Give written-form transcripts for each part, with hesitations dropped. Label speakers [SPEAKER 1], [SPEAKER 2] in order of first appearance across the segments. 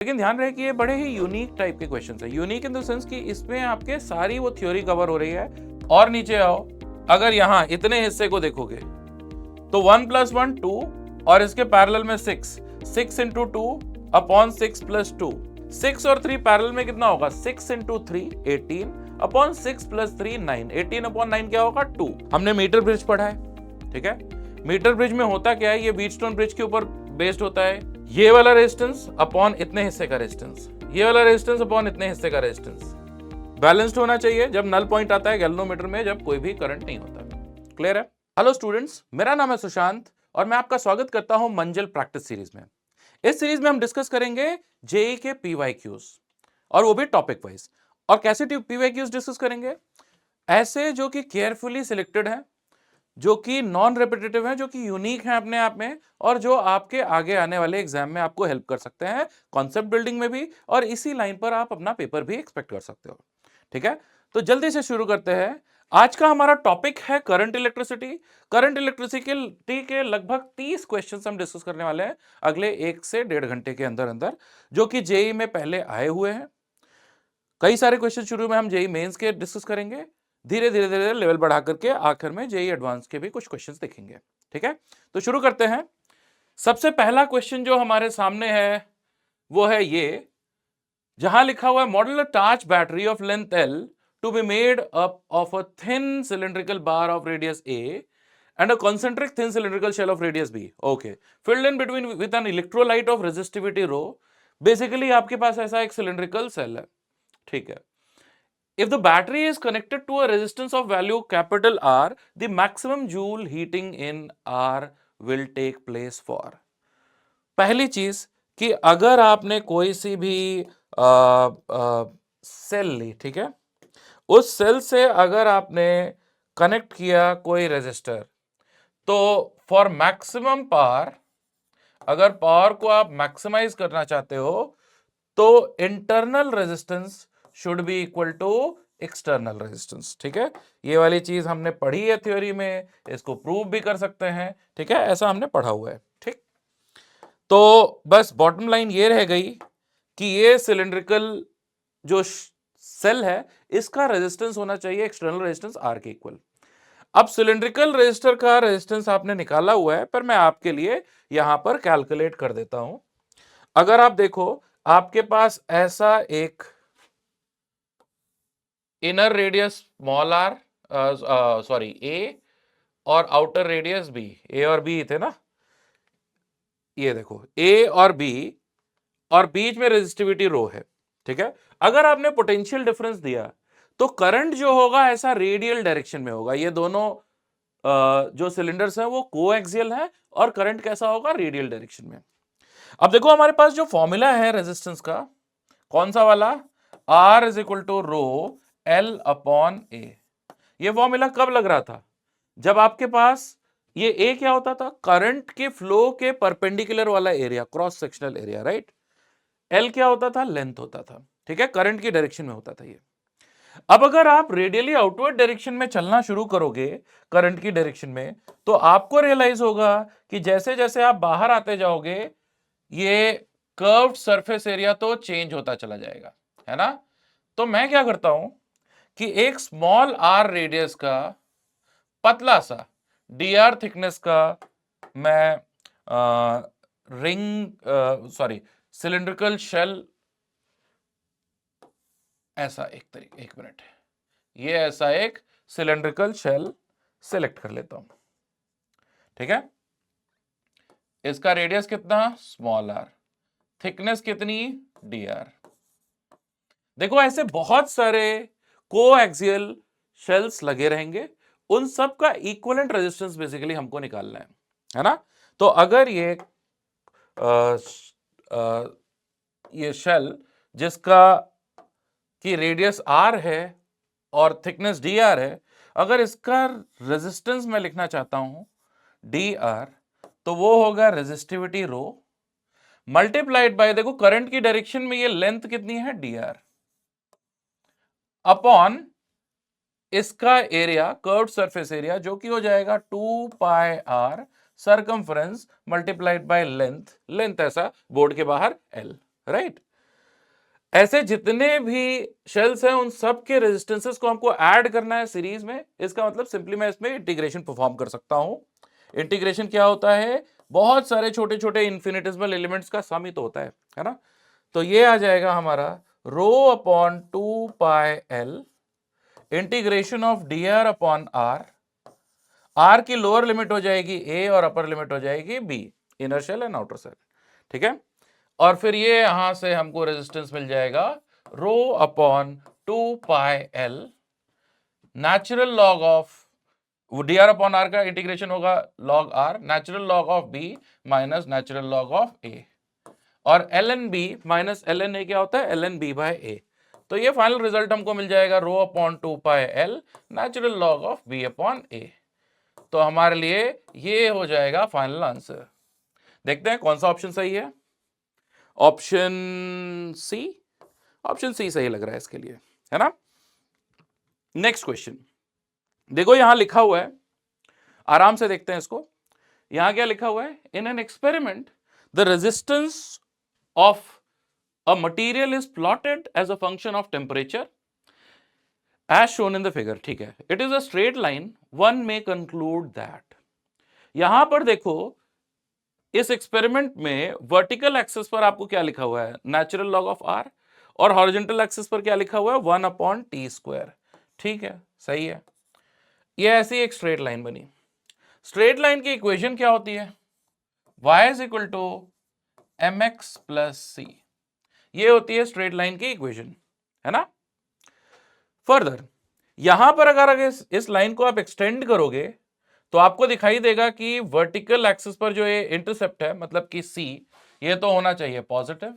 [SPEAKER 1] लेकिन ध्यान रहे कि ये बड़े ही यूनिक टाइप के क्वेश्चन है। यूनिक इन द सेंस कि इसमें आपके सारी वो थ्योरी कवर हो रही है। और नीचे आओ, अगर यहाँ इतने हिस्से को देखोगे तो 1 + 1 2 और इसके पैरेलल में 6 इंटू 2 अपॉन 6 + 2, 6 और 3 पैरेलल में कितना होगा? 6 इंटू 3 18 अपॉन 6 + 3 9, 18 अपॉन 9 क्या होगा? 2। हमने मीटर ब्रिज पढ़ा है, ठीक है। मीटर ब्रिज में होता क्या है, ये व्हीटस्टोन ब्रिज के ऊपर बेस्ड होता है। ये वाला रेजिस्टेंस अपॉन इतने हिस्से का रेजिस्टेंस, ये वाला रेजिस्टेंस अपॉन इतने हिस्से का रेजिस्टेंस बैलेंस्ड होना चाहिए जब नल पॉइंट आता है गैल्वेनोमीटर में, जब कोई भी करंट नहीं होता। क्लियर है? हेलो स्टूडेंट्स, मेरा नाम है सुशांत और मैं आपका स्वागत करता हूं मंजिल प्रैक्टिस सीरीज में। इस सीरीज में हम डिस्कस करेंगे जेईई के पीवाईक्यूज, और वो भी टॉपिक वाइज। और कैसे पीवाईक्यूज डिस्कस करेंगे? ऐसे जो कि केयरफुली सिलेक्टेड हैं, जो कि नॉन रेपिटेटिव हैं, जो कि यूनिक हैं अपने आप में, और जो आपके आगे आने वाले एग्जाम में आपको हेल्प कर सकते हैं कॉन्सेप्ट बिल्डिंग में भी, और इसी लाइन पर आप अपना पेपर भी एक्सपेक्ट कर सकते हो। ठीक है, तो जल्दी से शुरू करते हैं। आज का हमारा टॉपिक है करंट इलेक्ट्रिसिटी। करंट इलेक्ट्रिसिटी के लगभग 30 क्वेश्चंस हम डिस्कस करने वाले हैं अगले 1 से 1.5 घंटे के अंदर अंदर, जो कि जेईई में पहले आए हुए हैं। कई सारे क्वेश्चन शुरू में हम जेईई मेंस के डिस्कस करेंगे, धीरे धीरे धीरे लेवल बढ़ा करके आखिर में जेईई एडवांस के भी कुछ क्वेश्चंस देखेंगे। ठीक है, तो शुरू करते हैं। सबसे पहला क्वेश्चन जो हमारे सामने है वो है ये, जहां लिखा हुआ है model torch battery of length L to be made up of a thin cylindrical bar of radius A and a concentric thin cylindrical shell of radius B. Okay, filled in between with an electrolyte of resistivity rho. Basically आपके पास ऐसा एक cylindrical cell है, ठीक है। If the battery is connected to a resistance of value capital R, the maximum joule heating in R will take place for. पहली चीज कि अगर आपने कोई सी भी सेल ली, ठीक है, उस सेल से अगर आपने कनेक्ट किया कोई रेजिस्टर, तो फॉर मैक्सिमम पावर, अगर पावर को आप मैक्सिमाइज करना चाहते हो, तो internal resistance should be equal to external resistance. ठीक है, ये वाली चीज हमने पढ़ी है थ्योरी में, इसको प्रूव भी कर सकते हैं। ठीक है, ऐसा हमने पढ़ा हुआ है। ठीक, तो बस बॉटम लाइन ये रह गई कि ये सिलिंड्रिकल जो सेल है, इसका रेजिस्टेंस होना चाहिए एक्सटर्नल रेजिस्टेंस आर के इक्वल। अब सिलिंड्रिकल रेजिस्टर का रेजिस्टेंस आपने निकाला हुआ है, पर मैं आपके लिए यहां पर कैलकुलेट कर देता हूं। अगर आप देखो, आपके पास ऐसा एक inner radius small R, sorry A, और आउटर रेडियस बी, ए और बी थे ना, ये देखो ए और बी, और बीच में रेजिस्टिविटी रो है। ठीक है, अगर आपने पोटेंशियल डिफरेंस दिया तो करंट जो होगा ऐसा रेडियल डायरेक्शन में होगा। ये दोनों जो सिलेंडर्स हैं वो कोएक्सियल हैं, और करंट कैसा होगा? रेडियल डायरेक्शन में। अब देखो हमारे पास जो फॉर्मूला है रेजिस्टेंस का, कौन सा वाला? R is equal to rho L upon A. ये फॉर्मूला कब लग रहा था? जब आपके पास ये ए क्या होता था? करंट के फ्लो के परपेंडिकुलर वाला area, cross sectional area, right. L क्या होता था? लेंथ होता था। ठीक है, करंट की डायरेक्शन में होता था ये। अब अगर आप रेडियली आउटवर्ड डायरेक्शन में चलना शुरू करोगे करंट की डायरेक्शन में, तो आपको रियलाइज होगा कि जैसे जैसे आप बाहर आते जाओगे, ये कर्व्ड सरफेस एरिया तो चेंज होता चला जाएगा, है ना। तो मैं क्या करता हूं कि एक स्मॉल आर रेडियस का पतला सा डी थिकनेस का मैं सिलिंड्रिकल शेल, ऐसा एक मिनट, ये ऐसा एक सिलिंड्रिकल शेल सिलेक्ट कर लेता हूं। ठीक है, इसका रेडियस कितना? स्मॉल आर, थिकनेस कितनी? D R. देखो ऐसे बहुत सारे कोएक्सियल शेल्स लगे रहेंगे, उन सब का इक्विवेलेंट रेजिस्टेंस बेसिकली हमको निकालना है ना। तो अगर ये शेल जिसका कि रेडियस आर है और थिकनेस डी आर है, अगर इसका रेजिस्टेंस मैं लिखना चाहता हूं डी आर, तो वो होगा रेजिस्टिविटी रो मल्टीप्लाइड बाय, देखो करंट की डायरेक्शन में ये लेंथ कितनी है? डी आर, अपॉन इसका एरिया, कर्व्ड सरफेस एरिया, जो कि हो जाएगा 2 pi R circumference multiplied by length, length ऐसा बोर्ड के बाहर एल, राइट। ऐसे जितने भी शेल्स हैं उन सब के रेजिस्टेंसेस को हमको ऐड करना है सीरीज में। इसका मतलब सिंपली मैं इसमें इंटीग्रेशन परफॉर्म कर सकता हूं। इंटीग्रेशन क्या होता है, बहुत सारे छोटे छोटे इन्फिनिटेसिमल एलिमेंट्स का सम ही तो होता है ना। तो ये आ जाएगा हमारा rho upon 2πl integration of dr upon r की लोअर लिमिट हो जाएगी a और अपर लिमिट हो जाएगी b, inner shell and outer shell, ठीक है। और फिर ये यहां से हमको रेजिस्टेंस मिल जाएगा रो upon 2πl natural log of dr upon r का इंटीग्रेशन होगा log r, natural log of b minus natural log of a, और ln b minus ln a क्या होता है, ln b बाय a। तो ये फाइनल रिजल्ट हमको मिल जाएगा रो upon 2πl natural log of b upon a। तो हमारे लिए ये हो जाएगा फाइनल आंसर। देखते हैं कौन सा ऑप्शन सही है। ऑप्शन सी, ऑप्शन सी सही लग रहा है इसके लिए, है ना। नेक्स्ट क्वेश्चन देखो, यहां लिखा हुआ है, आराम से देखते हैं इसको। यहां क्या लिखा हुआ है, in an experiment the resistance of a material is plotted as a function of temperature as shown in the figure, ठीक है। It is a straight line, one may conclude that. यहां पर देखो इस एक्सपेरिमेंट में वर्टिकल एक्सिस पर आपको क्या लिखा हुआ है, नेचुरल लॉग ऑफ आर, और हॉरिजॉन्टल एक्सिस पर क्या लिखा हुआ है, 1/t², ठीक है, सही है। ये ऐसी एक स्ट्रेट लाइन बनी। स्ट्रेट लाइन की इक्वेशन क्या होती है, y is equal to mx plus c, ये होती है स्ट्रेट लाइन की इक्वेशन, है ना। फर्दर यहां पर अगर इस लाइन को आप एक्सटेंड करोगे तो आपको दिखाई देगा कि वर्टिकल एक्सिस पर जो ये इंटरसेप्ट है, मतलब कि c, ये तो होना चाहिए पॉजिटिव।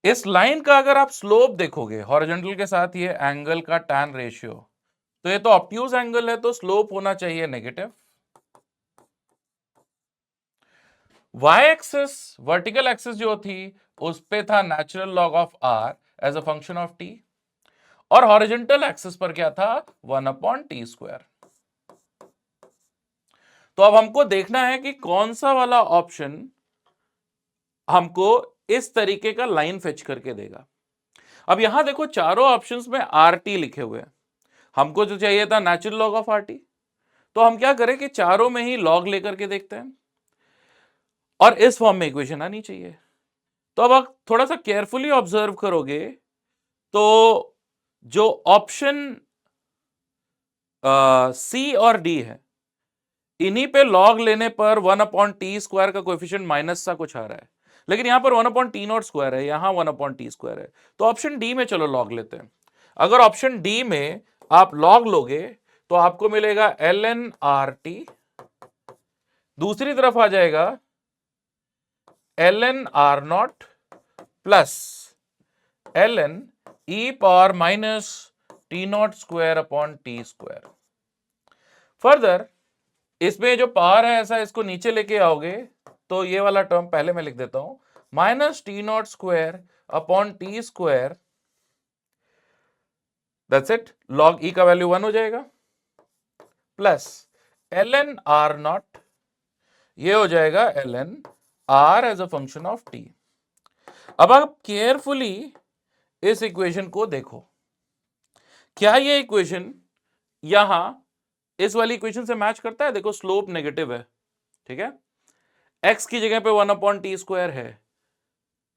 [SPEAKER 1] इस लाइन का अगर आप स्लोप देखोगे हॉरिजॉन्टल के साथ ये एंगल का टैन रेशियो, तो ये तो ऑब्ट्यूज एंगल है, तो स्लोप होना चाहिए negative. y axis, vertical axis जो थी उस पे था natural log of r as a function of t, और हॉरिजॉन्टल एक्सिस पर क्या था, 1/t²। तो अब हमको देखना है कि कौन सा वाला ऑप्शन हमको इस तरीके का लाइन फेच करके देगा। अब यहां देखो चारों ऑप्शंस में RT लिखे हुए हैं, हमको जो चाहिए था नेचुरल लॉग ऑफ RT। तो हम क्या करें कि चारों में ही लॉग लेकर के देखते हैं, और इस फॉर्म में इक्वेशन आनी चाहिए। तो अब आप थोड़ा सा केयरफुली ऑब्जर्व करोगे तो जो ऑप्शन सी और डी है, इन्हीं पे लॉग लेने पर 1/t² का कोएफिशिएंट माइनस सा कुछ आ रहा है, लेकिन यहां पर 1/t02 है, यहां 1/t²। है तो ऑप्शन डी में चलो लॉग लेते हैं। अगर ऑप्शन डी में आप लॉग लोगे तो आपको मिलेगा ln RT, दूसरी तरफ आ जाएगा ln R0 plus ln e power minus t02/t²। Further इसमें जो पावर है ऐसा इसको नीचे लेके आओगे तो ये वाला टर्म पहले मैं लिख देता हूं, -t02/t², that's it. Log e का वैल्यू 1 हो जाएगा, प्लस ln R0, ये हो जाएगा ln R as a function of t। अब आप केयरफुली इस इक्वेशन को देखो, क्या ये इक्वेशन यहां इस वाली इक्वेशन से मैच करता है। देखो स्लोप नेगेटिव है, ठीक है, x की जगह पे 1/t² है,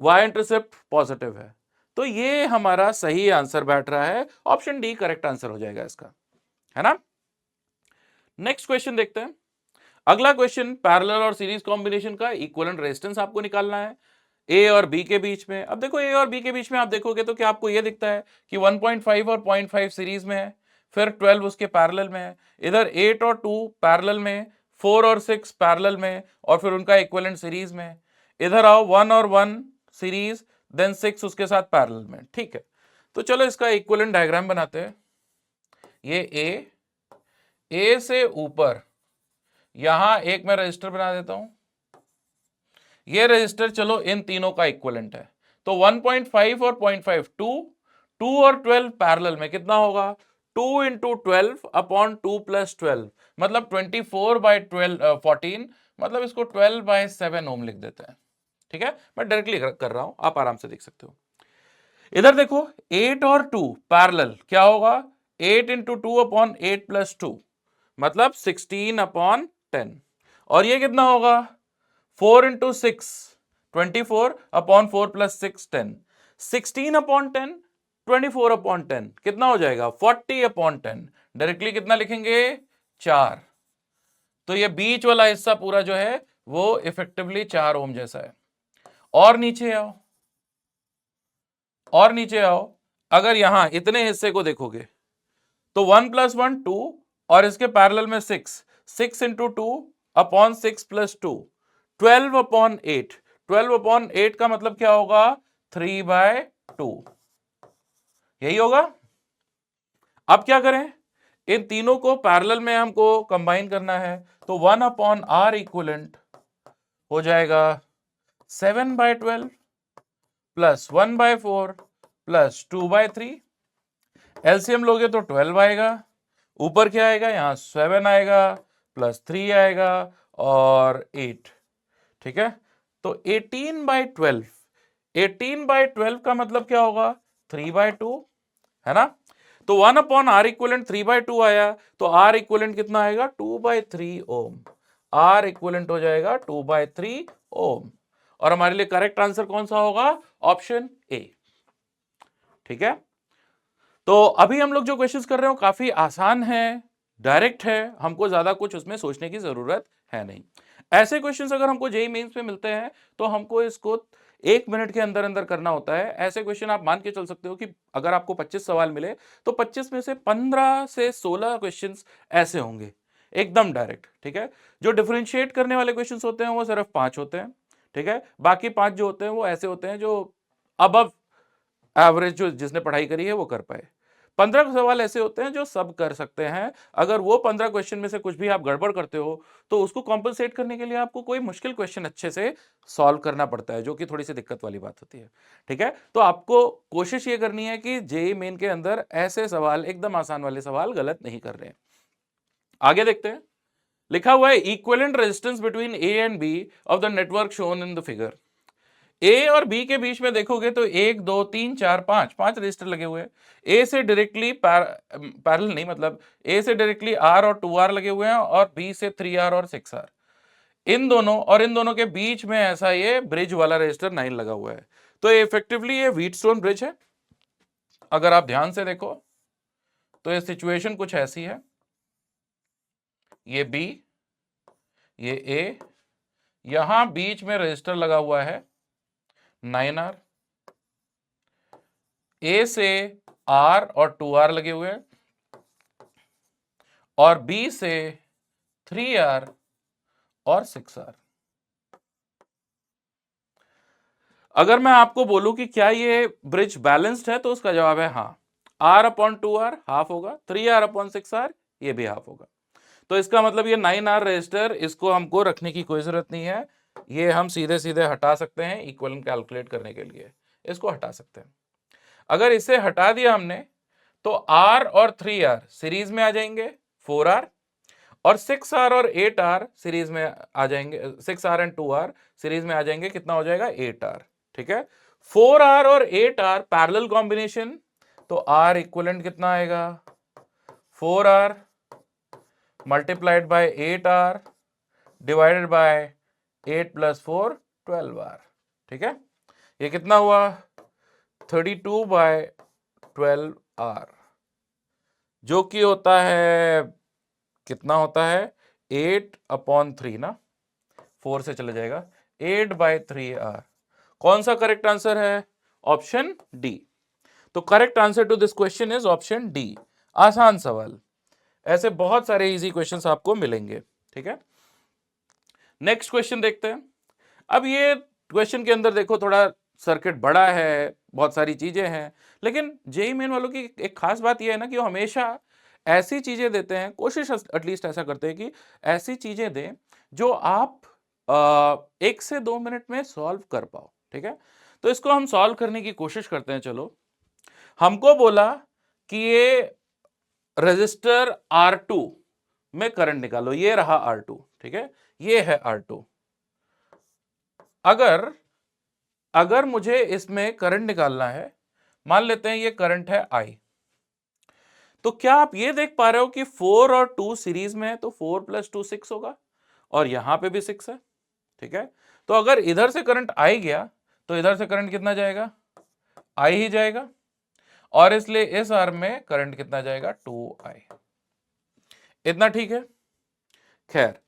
[SPEAKER 1] y इंटरसेप्ट पॉजिटिव है, तो ये हमारा सही आंसर बैठ रहा है। ऑप्शन डी करेक्ट आंसर हो जाएगा इसका, है ना। नेक्स्ट क्वेश्चन देखते हैं। अगला क्वेश्चन पैरेलल और सीरीज कॉम्बिनेशन का इक्विवेलेंट रेजिस्टेंस आपको निकालना है ए और बी के बीच में। अब देखो ए और बी के बीच में आप देखोगे तो क्या आपको ये दिखता है कि 1.5 और 0.5 सीरीज में है, फिर 12 उसके पैरेलल में है, इधर 8 और 2 पैरेलल में, 4 और 6 पैरेलल में, और फिर उनका इक्विवेलेंट सीरीज में है। इधर आओ 1 और 1 सीरीज, देन 6 उसके साथ पैरेलल में, ठीक है। तो चलो इसका इक्विवेलेंट डायग्राम बनाते हैं। ये ए से ऊपर यहां एक मैं रजिस्टर बना देता हूं, ये रजिस्टर चलो इन तीनों का इक्विवेलेंट है। तो 1.5 और 0.5 2 और 12 पैरेलल में कितना होगा, 2 × 12 अपॉन 2 + 12, मतलब 24/12 14, मतलब इसको 12/7 ओम लिख देते हैं, ठीक है, मैं डायरेक्टली कर रहा हूं, आप आराम से देख सकते हो। इधर देखो 8 और 2 पैरेलल, क्या होगा 8 इंटू 2 अपॉन 8 प्लस 2 मतलब 16 अपॉन 10, और ये कितना होगा 4 into 6 24 upon 4 plus 6 10, 16 upon 10 24 upon 10 कितना हो जाएगा 40 अपॉन 10, डायरेक्टली कितना लिखेंगे 4। तो ये बीच वाला हिस्सा पूरा जो है वो इफेक्टिवली 4 ओम जैसा है। और नीचे आओ, और नीचे आओ, अगर यहां इतने हिस्से को देखोगे तो 1 प्लस 1 2 और इसके पैरेलल में 6 into 2 upon 6 plus 2 12 upon 8, 12 upon 8 का मतलब क्या होगा 3/2, यही होगा। अब क्या करें, इन तीनों को पैरेलल में हमको कंबाइन करना है, तो 1 अपॉन आर इक्वलेंट हो जाएगा 7/12 प्लस 1/4 प्लस 2/3, एलसीएम लोगे तो 12 आएगा, ऊपर क्या आएगा यहां 7 आएगा प्लस 3 आएगा और 8, ठीक है। तो 18/12, 18/12 का मतलब क्या होगा 3/2, है ना। तो 1 अपॉन आर इक्वलेंट 3/2 आया, तो आर इक्वलेंट कितना आएगा 2/3 ओम, आर इक्वलेंट हो जाएगा 2/3 ओम, और हमारे लिए करेक्ट आंसर कौन सा होगा ऑप्शन ए, ठीक है। तो अभी हम लोग जो क्वेश्चंस कर रहे हो काफी आसान है, डायरेक्ट है, हमको ज्यादा कुछ उसमें सोचने की जरूरत है नहीं। ऐसे क्वेश्चंस अगर हमको जेईई मेंस में मिलते हैं तो हमको इसको 1 मिनट के अंदर अंदर करना होता है। ऐसे क्वेश्चन आप मान के चल सकते हो कि अगर आपको 25 सवाल मिले तो 25 में से 15 से 16 क्वेश्चंस ऐसे होंगे एकदम डायरेक्ट, ठीक है। जो डिफरेंशिएट करने वाले क्वेश्चंस होते हैं वो सिर्फ 5 होते हैं, ठीक है। बाकी 5 जो होते हैं वो ऐसे होते हैं जो अबव एवरेज जो जिसने पढ़ाई करी है वो कर पाए। 15 सवाल ऐसे होते हैं जो सब कर सकते हैं। अगर वो 15 क्वेश्चन में से कुछ भी आप गड़बड़ करते हो तो उसको कॉम्पनसेट करने के लिए आपको कोई मुश्किल क्वेश्चन अच्छे से सॉल्व करना पड़ता है, जो कि थोड़ी सी दिक्कत वाली बात होती है, ठीक है। तो आपको कोशिश ये करनी है कि जेईई मेन के अंदर ऐसे सवाल, एकदम आसान वाले सवाल गलत नहीं कर रहे हैं। आगे देखते हैं, लिखा हुआ है equivalent resistance between A and B of the network shown in the figure. A और बी के बीच में देखोगे तो 1 2 3 4 5 5 रजिस्टर लगे हुए हैं। ए से डायरेक्टली पैरेलल नहीं, मतलब ए से डायरेक्टली आर और 2R लगे हुए हैं और बी से 3R और 6R। इन दोनों और इन दोनों के बीच में ऐसा ये ब्रिज वाला रजिस्टर 9 लगा हुआ है। तो इफेक्टिवली ये व्हीटस्टोन ब्रिज है। अगर आप ध्यान से देखो तो ये सिचुएशन कुछ ऐसी है, ये बी, ये ए, यहां बीच में रजिस्टर लगा हुआ है 9R, ए से आर और 2R लगे हुए हैं और बी से 3R और 6R। अगर मैं आपको बोलूं कि क्या ये ब्रिज बैलेंस्ड है तो उसका जवाब है हाँ। R अपॉन 2R हाफ होगा, 3R अपॉन 6R ये भी हाफ होगा। तो इसका मतलब ये 9R रजिस्टर, इसको हमको रखने की कोई जरूरत नहीं है, ये हम सीधे सीधे हटा सकते हैं इक्विवेलेंट कैलकुलेट करने के लिए, इसको हटा सकते हैं। अगर इसे हटा दिया हमने तो R और 3R सीरीज में आ जाएंगे 4R, और 6R और 8R सीरीज में आ जाएंगे, 6R एंड 2R सीरीज में आ जाएंगे, कितना हो जाएगा 8R, ठीक है। 4R और 8R पैरेलल कॉम्बिनेशन, तो R इक्विवेलेंट कितना आएगा 4R multiplied by 8R divided by 8 plus 4 12R, ठीक है। ये कितना हुआ 32/12R, जो कि होता है, कितना होता है 8/3 ना, 4 से चले जाएगा 8/3R। कौन सा करेक्ट आंसर है ऑप्शन डी। तो correct answer to this question is option D. आसान सवाल, ऐसे बहुत सारे इजी क्वेश्चंस आपको मिलेंगे, ठीक है। नेक्स्ट क्वेश्चन देखते हैं। अब ये क्वेश्चन के अंदर देखो थोड़ा सर्किट बड़ा है, बहुत सारी चीजें हैं, लेकिन जेईई मेन वालों की एक खास बात यह है ना कि वो हमेशा ऐसी चीजें देते हैं, कोशिश एटलीस्ट ऐसा करते हैं कि ऐसी चीजें दें जो आप 1 से 2 मिनट में सॉल्व कर पाओ, ठीक है। तो इसको हम सॉल्व करने की कोशिश करते हैं। चलो, हमको बोला कि ये रजिस्टर R2 में करंट निकालो, ये रहा R2, ठीक है, ये है R2। अगर अगर मुझे इसमें करंट निकालना है, मान लेते हैं ये करंट है I, तो क्या आप ये देख पा रहे हो कि 4 और 2 सीरीज में है, तो 4 + 2 6 होगा और यहां पे भी 6 है, ठीक है। तो अगर इधर से करंट I गया तो इधर से करंट कितना जाएगा, I ही जाएगा, और इसलिए इस आर्म में करंट कितना जाएगा, 2I। इतना ठीक है। खैर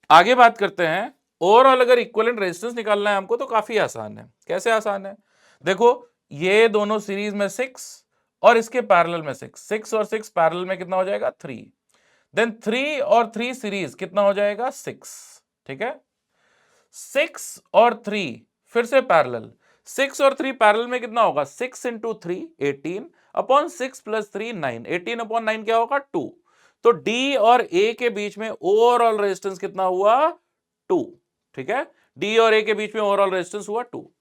[SPEAKER 1] आगे बात करते हैं। ओवरऑल अगर इक्विवेलेंट रेजिस्टेंस निकालना है हमको तो काफी आसान है। कैसे आसान है, देखो ये दोनों सीरीज में 6 और इसके पैरेलल में 6, 6 और 6 पैरेलल में कितना हो जाएगा, 3। देन 3 और 3 सीरीज कितना हो जाएगा, 6, ठीक है। 6 और 3 फिर से पैरेलल, 6 और 3 पैरेलल में कितना होगा, 6 × 3 18 अपॉन 6 + 3 9, 18 अपॉन 9 क्या होगा, 2। तो डी और ए के बीच में ओवरऑल रेजिस्टेंस कितना हुआ, 2, ठीक है। डी और ए के बीच में ओवरऑल रेजिस्टेंस हुआ 2।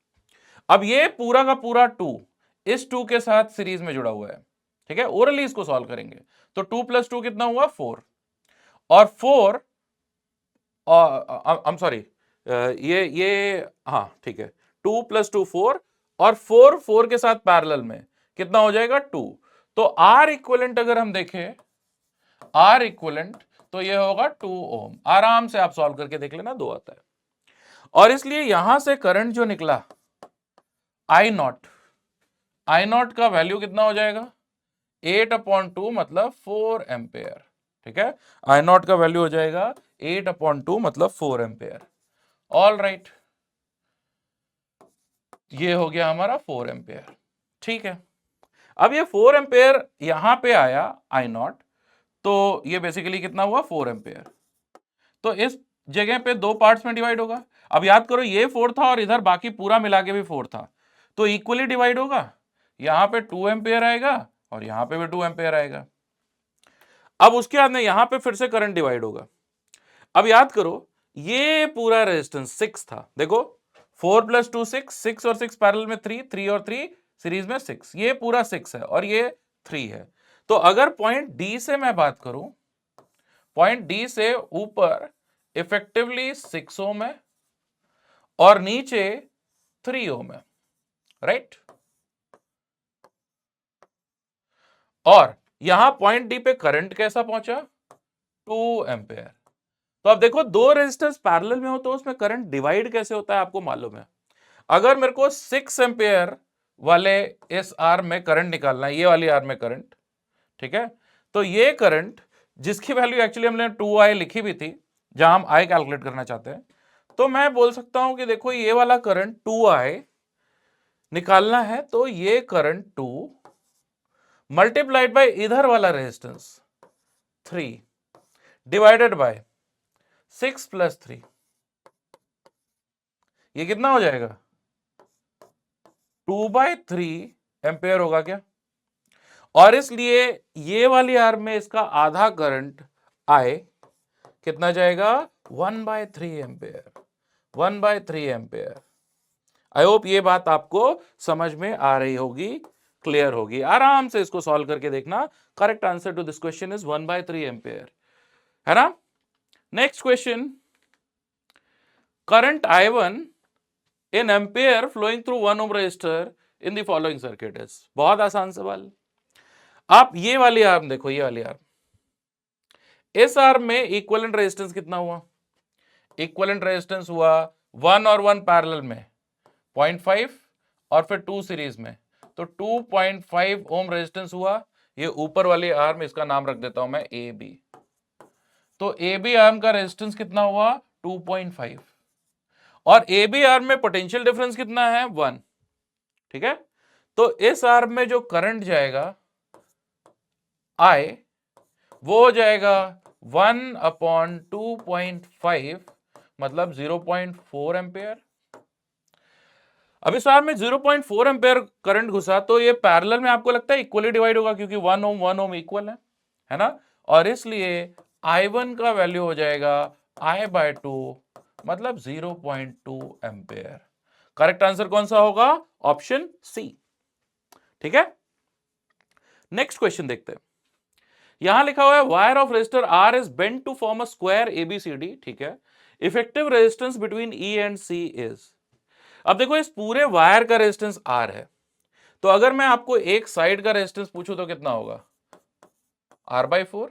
[SPEAKER 1] अब ये पूरा का पूरा 2 इस 2 के साथ सीरीज में जुड़ा हुआ है, ठीक है। ओरली इसको सॉल्व करेंगे तो 2 + 2 कितना हुआ, 4, और 4 आई एम सॉरी, ये हाँ ठीक है, 2 + 2 4, और 4 4 के साथ पैरेलल में कितना हो जाएगा, 2। तो आर इक्विवेलेंट अगर हम देखें, आर इक्विवेलेंट तो ये होगा 2 ओम। आराम से आप सॉल्व करके देख लेना, 2 आता है। और इसलिए यहां से करंट जो निकला आई नॉट का वैल्यू कितना हो जाएगा, 8/2 मतलब 4 एम्पेयर, ठीक है। आई नॉट का वैल्यू हो जाएगा 8/2 मतलब 4 एम्पेयर। ऑल राइट, ये हो गया हमारा 4 एम्पेयर, ठीक है। अब ये 4 एम्पेयर यहां पे आया आई नॉट, तो ये बेसिकली कितना हुआ, 4 एम्पेयर। तो इस जगह पे 2 पार्ट्स में डिवाइड होगा। अब याद करो ये 4 था और इधर बाकी पूरा मिला के भी 4 था, तो इक्वली डिवाइड होगा। यहां पे 2 एम्पेयर आएगा और यहां पे भी 2 एम्पेयर आएगा। अब उसके बाद में यहां पे फिर से करंट डिवाइड होगा। अब याद करो ये पूरा रेजिस्टेंस 6 था, देखो 4 + 2 6, 6 और 6 पैरेलल में 3, 3 और 3 सीरीज में 6, ये पूरा 6 है और ये 3 है। तो अगर पॉइंट डी से मैं बात करूं, पॉइंट डी से ऊपर इफेक्टिवली 6 ओम है और नीचे 3 ओम है, राइट। और यहां पॉइंट डी पे करंट कैसा पहुंचा, 2 एम्पेयर। तो अब देखो दो रेजिस्टर्स पैरेलल में हो तो उसमें करंट डिवाइड कैसे होता है, आपको मालूम है। अगर मेरे को 6 एम्पेयर वाले इस आर्म में करंट निकालना है, ये वाली आर्म में करंट, ठीक है, तो ये करंट जिसकी वैल्यू एक्चुअली हमने 2I लिखी भी थी, जहां हम I कैलकुलेट करना चाहते हैं, तो मैं बोल सकता हूं कि देखो ये वाला करंट 2I निकालना है, तो ये करंट 2 मल्टीप्लाइड बाय इधर वाला रेजिस्टेंस 3 डिवाइडेड बाय 6 + 3, ये कितना हो जाएगा, 2/3 एम्पेयर होगा क्या। और इसलिए ये वाली आर्म में इसका आधा करंट I कितना जाएगा, 1/3 एम्पेयर, 1/3 एम्पेयर। आई होप ये बात आपको समझ में आ रही होगी, क्लियर होगी। आराम से इसको सॉल्व करके देखना। Correct answer to this question is 1/3 ampere, है ना। Next question, current I1 in ampere flowing through 1 ohm resistor in the following circuit is. बहुत आसान सवाल। आप ये वाली आर्म देखो, ये वाली आर्म, इस आर्म में इक्विवेलेंट रेजिस्टेंस कितना हुआ, इक्विवेलेंट रेजिस्टेंस हुआ 1 और 1 पैरेलल में 0.5 और फिर 2 सीरीज में, तो 2.5 ओम रेजिस्टेंस हुआ। ये ऊपर वाली आर्म, इसका नाम रख देता हूं मैं ए बी। तो ए बी आर्म का रेजिस्टेंस कितना हुआ, 2.5, और ए बी आर्म में पोटेंशियल डिफरेंस कितना है, 1, ठीक है। तो इस आर्म में जो करंट जाएगा I, वो हो जाएगा 1/2.5 मतलब 0.4 एम्पेयर। अब इस आर्म में 0.4 एम्पेयर करंट घुसा, तो ये पैरेलल में आपको लगता है इक्वली डिवाइड होगा, क्योंकि 1 ओम इक्वल है ना। और इसलिए I1 का वैल्यू हो जाएगा I/2 मतलब 0.2 एम्पेयर। करेक्ट आंसर कौन सा होगा, ऑप्शन सी, ठीक है। नेक्स्ट क्वेश्चन देखते हैं। यहां लिखा हुआ है wire of resistor R is bent to form a square A B C D, ठीक है। Effective resistance between E and C is. अब देखो इस पूरे वायर का रेजिस्टेंस R है, तो अगर मैं आपको एक साइड का रेजिस्टेंस पूछूं तो कितना होगा, R/4।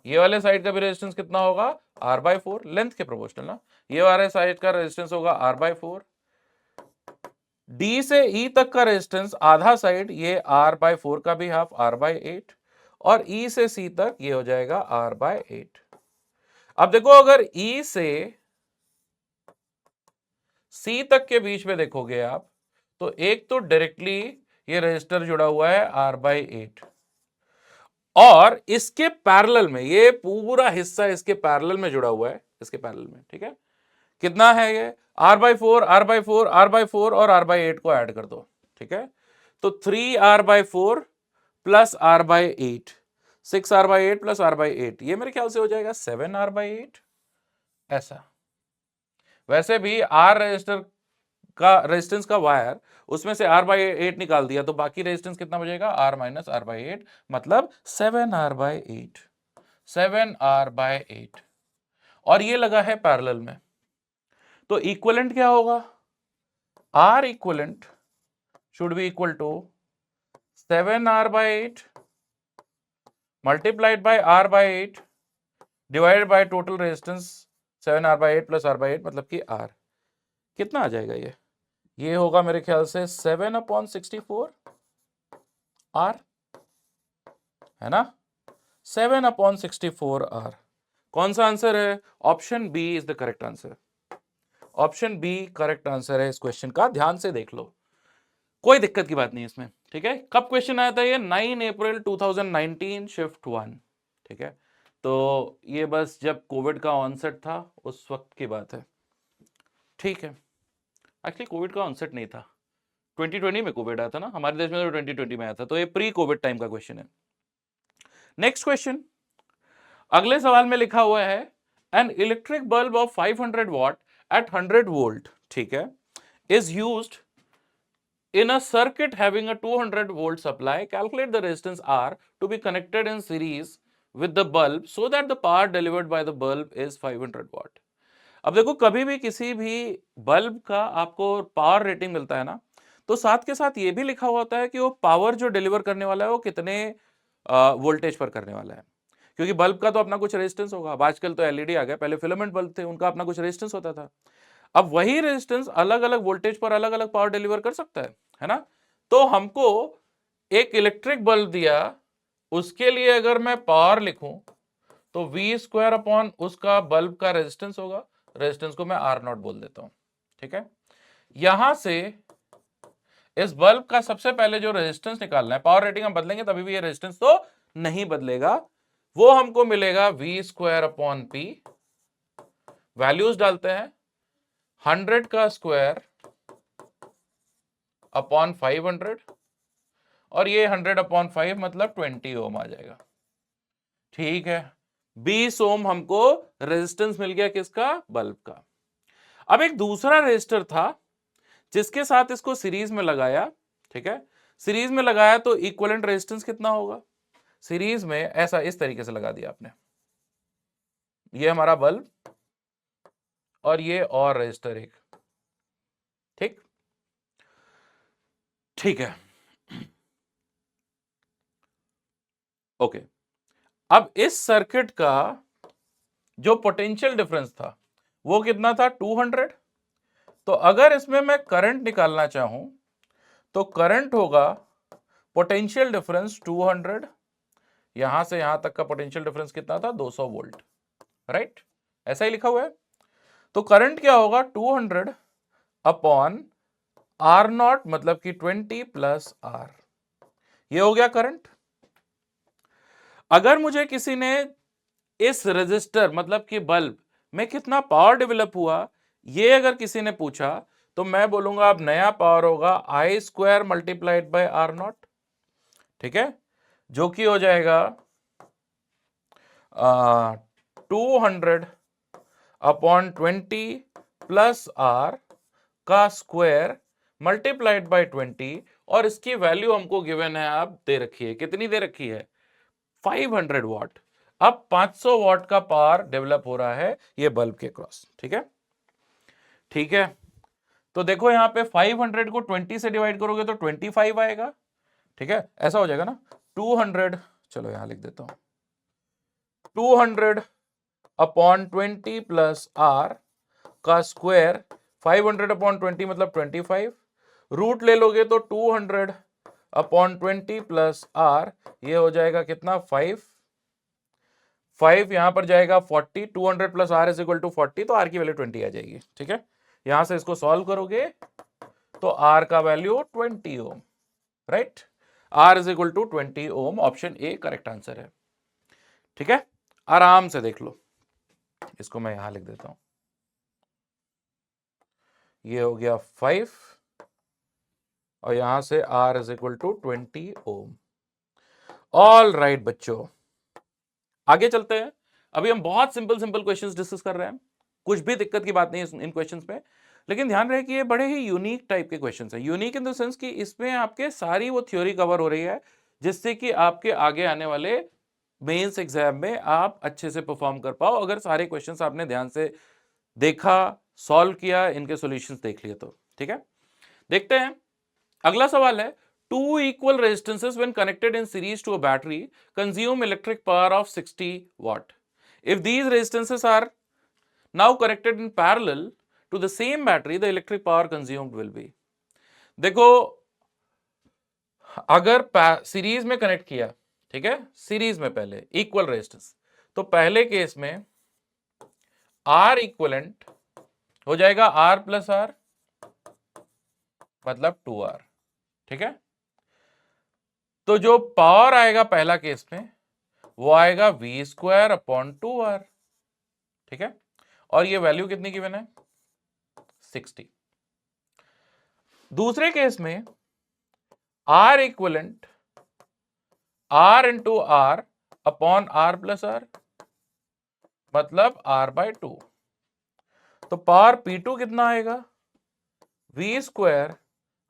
[SPEAKER 1] ये वाले साइड का भी रेजिस्टेंस कितना होगा, R/4, लेंथ के प्रोपोर्शनल ना। ये वाले साइड का रेजिस्टेंस होगा R/4। डी से ई तक का रेजिस्टेंस आधा साइड ये R/4 का भी हाफ R/8, और ई से सी तक ये हो जाएगा R/8। अब देखो अगर ई से सी तक के बीच में देखोगे आप, तो एक तो डायरेक्टली ये रेजिस्टर जुड़ा हुआ है R/8, और इसके पैरेलल में ये पूरा हिस्सा इसके पैरेलल में जुड़ा हुआ है, इसके पैरेलल में, ठीक है। कितना है ये, R/4 R/4 R/4 और R/8 को ऐड कर दो, ठीक है। तो 3R/4 plus R/8, 6R/8 plus R/8, ये मेरे ख्याल से हो जाएगा 7R/8 ऐसा। वैसे भी R रेजिस्टेंस का वायर, उसमें से R/8 निकाल दिया तो बाकी रेजिस्टेंस कितना बचेगा, R माइनस R/8, मतलब 7R/8, 7R/8, और ये लगा है पैरेलल में। तो इक्विवेलेंट क्या होगा, R equivalent should be equal to 7R/8 multiplied by R/8 divided by total resistance 7R/8 plus R/8, मतलब कि R कितना आ जाएगा, ये होगा मेरे ख्याल से 7/64 R, है ना, 7/64 R। कौन सा आंसर है, option B is the correct answer. Option B correct answer है इस क्वेश्चन का, ध्यान से देख लो, कोई दिक्कत की बात नहीं इसमें, ठीक है। कब क्वेश्चन आया था ये, 9 अप्रैल 2019 शिफ्ट 1, ठीक है। तो ये बस जब कोविड का ऑनसेट था उस वक्त की बात है, ठीक है। एक्चुअली कोविड का ऑनसेट नहीं था, 2020 में कोविड आया था ना हमारे देश में, तो 2020 में आया था, तो ये प्री कोविड टाइम का क्वेश्चन है। नेक्स्ट क्वेश्चन, अगले सवाल में लिखा हुआ है an electric bulb of 500 watt at 100 volt, ठीक है, is used in a circuit having a 200 volt supply. Calculate the resistance R to be connected in series with the bulb so that the power delivered by the bulb is 500 watt. अब देखो कभी भी किसी भी bulb का आपको power rating मिलता है ना, तो साथ के साथ ये भी लिखा हुआ होता है कि वो पावर जो डिलीवर करने वाला है वो कितने वोल्टेज पर करने वाला है, क्योंकि बल्ब का तो अपना कुछ रेजिस्टेंस होगा। अब आजकल तो एलईडी आ गया, पहले फिलामेंट बल्ब थे, उनका अपना कुछ रेजिस्टेंस होता था। अब वही रेजिस्टेंस अलग अलग वोल्टेज पर अलग अलग पावर डिलीवर कर सकता है ना। तो हमको एक इलेक्ट्रिक बल्ब दिया, उसके लिए अगर मैं पावर लिखूं तो V² अपॉन उसका बल्ब का रेजिस्टेंस होगा, रेजिस्टेंस को मैं R0 बोल देता हूं, ठीक है। यहां से इस बल्ब का सबसे पहले जो रेजिस्टेंस निकालना है, पावर रेटिंग हम बदलेंगे तभी भी ये रेजिस्टेंस तो नहीं बदलेगा, वो हमको मिलेगा V² अपॉन P, वैल्यूज डालते हैं, 100 का स्क्वायर अपॉन 500, और ये 100/5 मतलब 20 ओम आ जाएगा, ठीक है। 20 ओम हमको रेजिस्टेंस मिल गया किसका, बल्ब का। अब एक दूसरा रेजिस्टर था जिसके साथ इसको सीरीज में लगाया, ठीक है, सीरीज में लगाया तो इक्विवेलेंट रेजिस्टेंस कितना होगा, सीरीज में ऐसा इस तरीके से लगा दिया आपने, ये हमारा बल्ब और ये और रेजिस्टर एक, ठीक, ठीक है, ओके। अब इस सर्किट का जो पोटेंशियल डिफरेंस था वो कितना था, 200। तो अगर इसमें मैं करंट निकालना चाहूं तो करंट होगा पोटेंशियल डिफरेंस 200, यहां से यहां तक का पोटेंशियल डिफरेंस कितना था, 200 वोल्ट, राइट, ऐसा ही लिखा हुआ है। तो करंट क्या होगा, 200 अपॉन R0 मतलब कि 20 प्लस R, ये हो गया करंट। अगर मुझे किसी ने इस रेजिस्टर मतलब कि बल्ब में कितना पावर डेवलप हुआ ये अगर किसी ने पूछा तो मैं बोलूंगा अब नया पावर होगा I² मल्टीप्लाइड बाय R0, ठीक है, जो कि हो जाएगा 200 अपॉन 20 प्लस R का स्क्वायर मल्टीप्लाइड बाय 20, और इसकी वैल्यू हमको गिवन है, आप दे रखी है, कितनी दे रखी है, 500 वॉट। अब 500 वॉट का पावर डेवलप हो रहा है ये बल्ब के क्रॉस, ठीक है, ठीक है। तो देखो यहाँ पे 500 को 20 से डिवाइड करोगे तो 25 आएगा, ठीक है, ऐसा हो जाएगा ना। 200, चलो यहां लिख देता हूं, 200 अपॉन 20 प्लस आर का स्क्वायर, 500 अपॉन 20 मतलब 25, रूट ले लोगे तो 200 अपॉन 20 प्लस आर, ये हो जाएगा कितना 5 यहां पर जाएगा 40, 200 plus R is equal to 40, तो आर की वैल्यू 20 आ जाएगी, ठीक है। यहां से इसको सॉल्व करोगे तो आर का value 20 ohm, right, R is equal to 20 ohm, option A correct answer है, ठीक है। आराम से देख लो, इसको मैं यहां लिख देता हूं, ये हो गया 5 और यहां से R is equal to 20 ohm. All right बच्चों, आगे चलते हैं। अभी हम बहुत सिंपल सिंपल क्वेश्चंस डिस्कस कर रहे हैं, कुछ भी दिक्कत की बात नहीं है इन क्वेश्चंस में, लेकिन ध्यान रहे कि ये बड़े ही यूनिक टाइप के क्वेश्चंस हैं। यूनिक इन द सेंस कि इसमें आपके सारी वो थ्योरी कवर हो रही है, जिससे कि आपके आगे आने वाले मेंस एग्जाम में आप अच्छे से परफॉर्म कर पाओ, अगर सारे क्वेश्चंस आपने ध्यान से देखा, सॉल्व किया, इनके सॉल्यूशंस देख लिए तो, ठीक है। देखते हैं, अगला सवाल है, two equal resistances when connected in series to a battery consume electric power of 60 watt. If these resistances are now connected in parallel to the same battery, the electric power consumed will be. देखो, अगर series में connect किया, ठीक है, series में पहले equal resistance, तो पहले केस में आर इक्वलेंट हो जाएगा आर प्लस आर मतलब 2R, ठीक है। तो जो पावर आएगा पहला केस में वो आएगा V स्क्वायर अपॉन 2R, ठीक है, और ये वैल्यू कितनी गिवन है 60। दूसरे केस में R equivalent R into R upon R plus R मतलब R बाय 2, तो पावर P2 कितना आएगा V square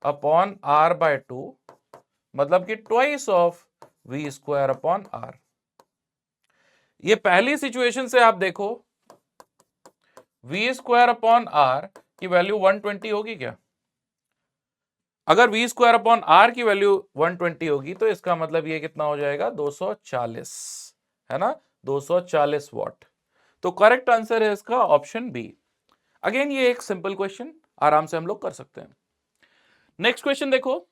[SPEAKER 1] upon R by 2 मतलब कि twice of V square upon R। ये पहली सिचुएशन से आप देखो V स्क्वायर अपॉन R की वैल्यू 120 होगी क्या? अगर V स्क्वायर अपॉन R की वैल्यू 120 होगी तो इसका मतलब ये कितना हो जाएगा 240, है ना, 240 वॉट। तो करेक्ट आंसर है इसका ऑप्शन बी। अगेन ये एक सिंपल क्वेश्चन, आराम से हम लोग कर सकते हैं। नेक्स्ट क्वेश्चन देखो,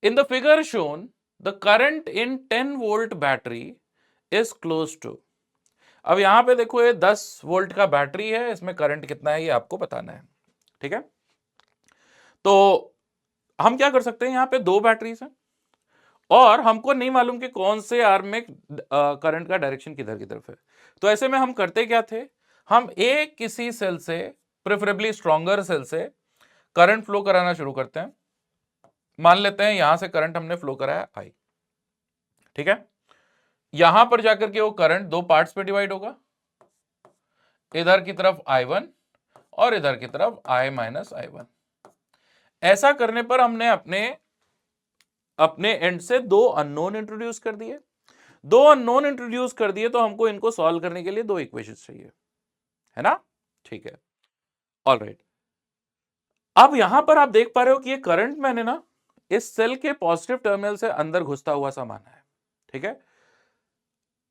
[SPEAKER 1] in the figure shown the current in 10 volt battery is close to. अब यहां पे देखो, ये 10 वोल्ट का बैटरी है, इसमें करंट कितना है ये आपको बताना है, ठीक है। तो हम क्या कर सकते हैं, यहां पे दो बैटरीज हैं और हमको नहीं मालूम कि कौन से आर्म में करंट का डायरेक्शन किधर की तरफ है। तो ऐसे में हम करते क्या थे, हम एक किसी सेल से, प्रेफरेबली स्ट्रॉन्गर सेल से करंट फ्लो कराना शुरू करते हैं। मान लेते हैं यहां से करंट हमने फ्लो कराया आई, ठीक है। यहां पर जाकर के वो करंट दो पार्ट्स पे डिवाइड होगा, इधर की तरफ I1 और इधर की तरफ I माइनस I1। ऐसा करने पर हमने अपने एंड से दो अननोन इंट्रोड्यूस कर दिए। दो अननोन इंट्रोड्यूस कर दिए तो हमको इनको सॉल्व करने के लिए दो इक्वेशंस चाहिए, है ना, ठीक है। ऑलराइट, अब यहां पर आप देख पा रहे हो कि ये करंट मैंने ना इस सेल के पॉजिटिव टर्मिनल से अंदर घुसता हुआ सा माना है, ठीक है।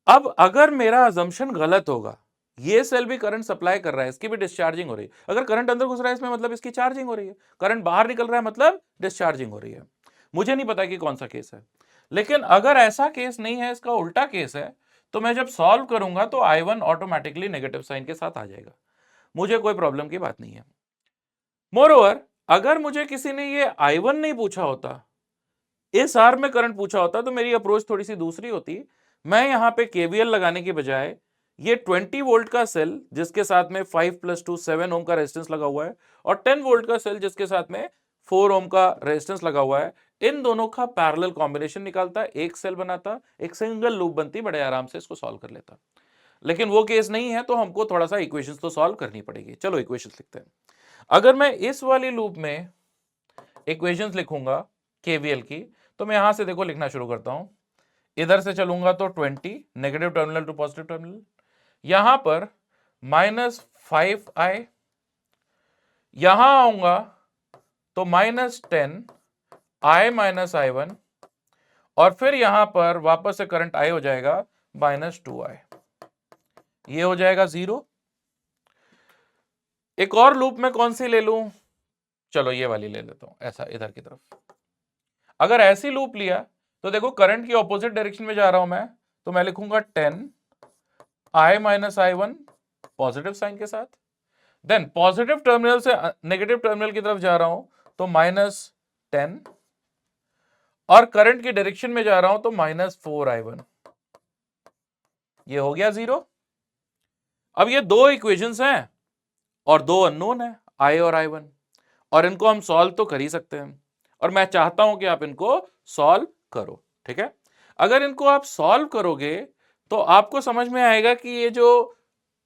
[SPEAKER 1] अब अगर मेरा अजम्पशन गलत होगा, ये सेल भी करंट सप्लाई कर रहा है, इसकी भी डिस्चार्जिंग हो रही है। अगर करंट अंदर घुस रहा है इसमें मतलब इसकी चार्जिंग हो रही है, करंट बाहर निकल रहा है मतलब डिस्चार्जिंग हो रही है। मुझे नहीं पता कि कौन सा केस है, लेकिन अगर ऐसा केस नहीं है, इसका उल्टा केस है, तो मैं जब सॉल्व करूंगा तो I1 ऑटोमेटिकली नेगेटिव साइन के साथ आ जाएगा, मुझे कोई प्रॉब्लम की बात नहीं है। मोरओवर, अगर मुझे किसी ने ये I1 नहीं पूछा होता, इस आर में करंट पूछा होता, तो मेरी अप्रोच थोड़ी सी दूसरी होती। मैं यहां पे केवीएल लगाने की बजाय ये 20 वोल्ट का सेल जिसके साथ में 5 + 2 7 ओम का रेजिस्टेंस लगा हुआ है और 10 वोल्ट का सेल जिसके साथ में 4 ओम का रेजिस्टेंस लगा हुआ है, इन दोनों का पैरेलल कॉम्बिनेशन निकालता, एक सेल बनाता, एक सिंगल लूप बनती, बड़े आराम से इसको सॉल्व कर लेता। लेकिन वो केस नहीं है तो हमको थोड़ा सा इक्वेशंस तो सॉल्व करनी पड़ेगी। चलो इक्वेशंस लिखते हैं। अगर मैं इस वाली लूप में इक्वेशंस लिखूंगा केवीएल की, तो मैं यहां से देखो लिखना शुरू करता हूं। इधर से चलूंगा तो 20 negative terminal to positive terminal, यहां पर -5i यहां आऊंगा तो -10 I माइनस I1, और फिर यहां पर वापस से करंट I हो जाएगा -2I, ये हो जाएगा 0। एक और लूप में कौन सी ले लूं? चलो ये वाली ले लेता हूं, ऐसा इधर की तरफ। अगर ऐसी लूप लिया तो देखो करंट की ऑपोजिट डायरेक्शन में जा रहा हूं मैं, तो मैं लिखूंगा 10 I minus I1 positive sign के साथ, देन पॉजिटिव टर्मिनल से नेगेटिव टर्मिनल की तरफ जा रहा हूं तो -10, और करंट की डायरेक्शन में जा रहा हूं तो -4I1, ये हो गया 0। अब ये दो इक्वेशंस हैं और दो अननोन है I और I1, और इनको हम सॉल्व तो कर ही सकते हैं, और मैं चाहता हूं कि आप इनको सॉल्व करो। ठीक है, अगर इनको आप सॉल्व करोगे तो आपको समझ में आएगा कि ये जो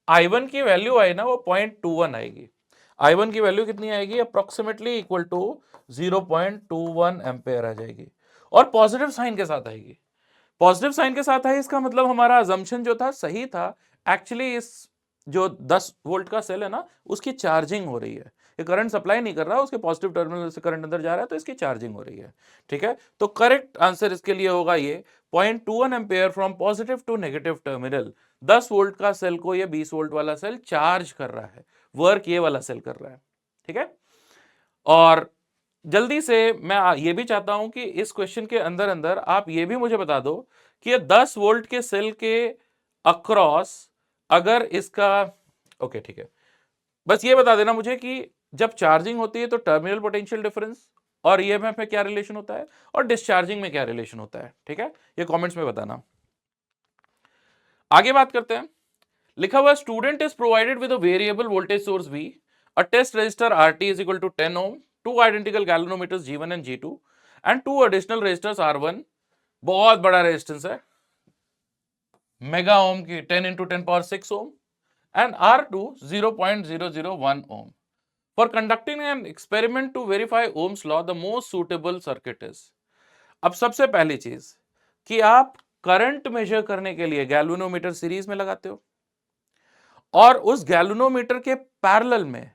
[SPEAKER 1] I1 की वैल्यू आई ना वो 0.21 आएगी। I1 की वैल्यू कितनी आएगी? अप्रोक्सीमेटली इक्वल टू 0.21 एम्पेयर आ जाएगी, और पॉजिटिव साइन के साथ आएगी। पॉजिटिव साइन के साथ है, इसका मतलब हमारा अजम्पशन जो था सही था। एक्चुअली इस जो 10 वोल्ट का सेल है ना, उसकी चार्जिंग हो रही है, ये करंट सप्लाई नहीं कर रहा, उसके पॉजिटिव टर्मिनल से करंट अंदर जा रहा है, तो इसकी चार्जिंग हो रही है। ठीक है, तो करेक्ट आंसर इसके लिए होगा ये 0.21 ampere from positive to negative terminal. 10 volt का सेल को ये 20 वोल्ट वाला सेल चार्ज कर रहा है, वर्क ये वाला सेल कर रहा है। ठीक है, और जल्दी से मैं ये भी चाहता हूं कि इस क्वेश्चन के अंदर अंदर आप ये भी मुझे बता दो कि ये 10 वोल्ट के सेल के अक्रॉस अगर इसका, ओके ठीक है, बस ये बता देना मुझे कि जब चार्जिंग होती है तो टर्मिनल पोटेंशियल डिफरेंस और ईएमएफ में क्या रिलेशन होता है, और डिस्चार्जिंग में क्या रिलेशन होता है। ठीक है, ये कमेंट्स में बताना। आगे बात करते हैं। लिखा हुआ student is provided with a variable voltage source V, a test resistor RT is equal to 10 ohm, two identical galvanometers G1 and G2 and two additional resistors R1, बहुत बड़ा रेजिस्टेंस है, मेगा ओम की 10 into 10 power 6 Om, and R2 0.001 ohm. For conducting an experiment to verify Ohm's law, the most suitable circuit is. अब सबसे पहली चीज कि आप करंट मेजर करने के लिए गैल्वेनोमीटर सीरीज में लगाते हो, और उस गैल्वेनोमीटर के पैरेलल में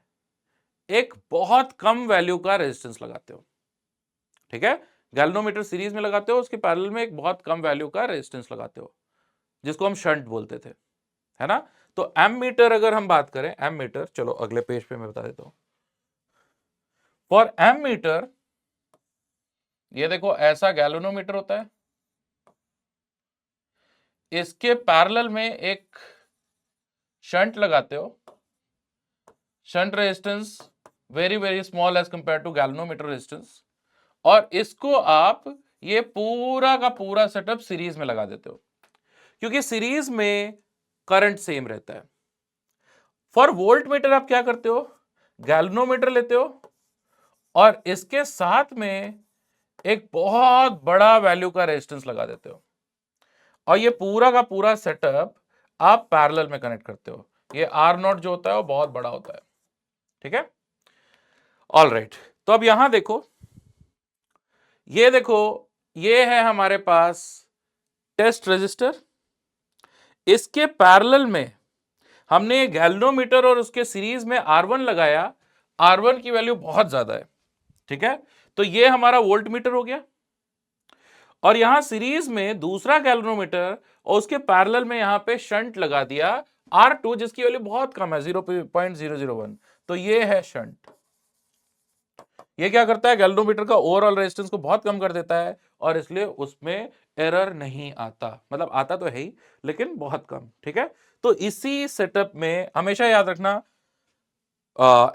[SPEAKER 1] एक बहुत कम वैल्यू का रेजिस्टेंस लगाते हो। ठीक है, गैल्वेनोमीटर सीरीज में लगाते हो, उसके पैरेलल में एक बहुत कम वैल्यू का रेजिस्टेंस लगाते हो, जिसको हम शंट बोलते थे, है ना। तो एमीटर अगर हम बात करें, एमीटर, चलो अगले पेज पे मैं बता देता हूं। फॉर एमीटर, ये देखो ऐसा गैल्वेनोमीटर होता है, इसके पैरेलल में एक शंट लगाते हो, shunt resistance very very small as compare to galvanometer resistance, और इसको आप ये पूरा का पूरा सेटअप सीरीज में लगा देते हो, क्योंकि सीरीज में करंट सेम रहता है। फॉर वोल्ट मीटर आप क्या करते हो, गैल्वेनोमीटर लेते हो और इसके साथ में एक बहुत बड़ा वैल्यू का रेजिस्टेंस लगा देते हो, और ये पूरा का पूरा सेटअप आप पैरेलल में कनेक्ट करते हो। ये R0 जो होता है वो बहुत बड़ा होता है। ठीक है, ऑल राइट। तो अब यहां देखो, ये देखो, ये है हमारे पास टेस्ट रेजिस्टर, इसके पैरेलल में हमने गैल्वेनोमीटर और उसके सीरीज में R1 लगाया, R1 की वैल्यू बहुत ज्यादा है। ठीक है, तो ये हमारा वोल्ट मीटर हो गया, और यहां सीरीज में दूसरा गैल्वेनोमीटर और उसके पैरेलल में यहां पे शंट लगा दिया R2, जिसकी वैल्यू बहुत कम है 0.001, तो ये है शंट। ये क्या करता है, गैल्वेनोमीटर का ओवरऑल रेजिस्टेंस को बहुत कम कर देता है, और इसलिए उसमें एरर नहीं आता, मतलब आता तो है ही लेकिन बहुत कम। ठीक है, तो इसी सेटअप में हमेशा याद रखना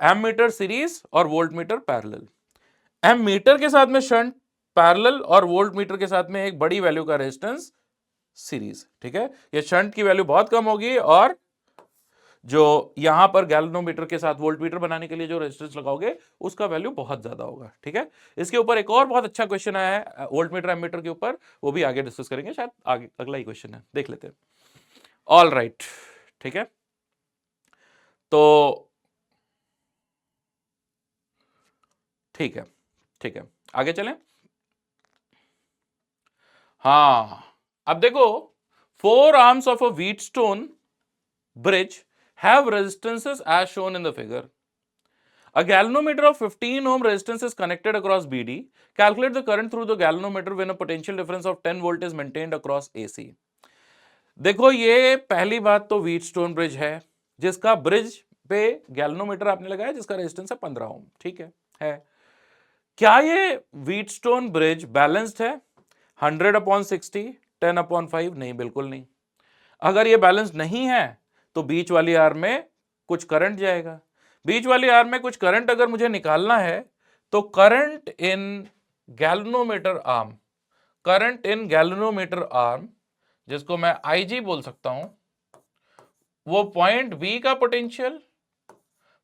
[SPEAKER 1] एमीटर सीरीज और वोल्ट मीटर पैरेलल। एमीटर के साथ में शंट पैरेलल, और वोल्ट मीटर के साथ में एक बड़ी वैल्यू का रेजिस्टेंस सीरीज। ठीक है, ये शंट की वैल्यू बहुत कम होगी, और जो यहां पर गैल्वेनोमीटर के साथ वोल्ट मीटर बनाने के लिए जो रेजिस्टेंस लगाओगे उसका वैल्यू बहुत ज्यादा होगा। ठीक है, इसके ऊपर एक और बहुत अच्छा क्वेश्चन आया है वोल्ट मीटर एमीटर के ऊपर, वो भी आगे डिस्कस करेंगे, शायद आगे अगला ही क्वेश्चन है, देख लेते हैं। ऑल राइट, ठीक है, तो ठीक है, ठीक है, आगे चलें। हाँ, अब देखो, 4 arms of a Wheatstone bridge have resistances as shown in the figure. A galvanometer of 15 ohm resistance is connected across BD. Calculate the current through the galvanometer when a potential difference of 10 volt is maintained across AC. देखो ये पहली बात तो Wheatstone bridge है, जिसका bridge पे galvanometer आपने लगाया, जिसका रेजिस्टेंस है 15 ओम, ठीक है। क्या ये व्हीटस्टोन ब्रिज बैलेंस्ड है 100/60 10/5? नहीं, बिल्कुल नहीं। अगर ये बैलेंस नहीं है तो बीच वाली आर्म में कुछ करंट जाएगा। बीच वाली आर्म में कुछ करंट अगर मुझे निकालना है तो current in galvanometer arm, current in galvanometer arm, जिसको मैं IG बोल सकता हूं, वो पॉइंट B का पोटेंशियल,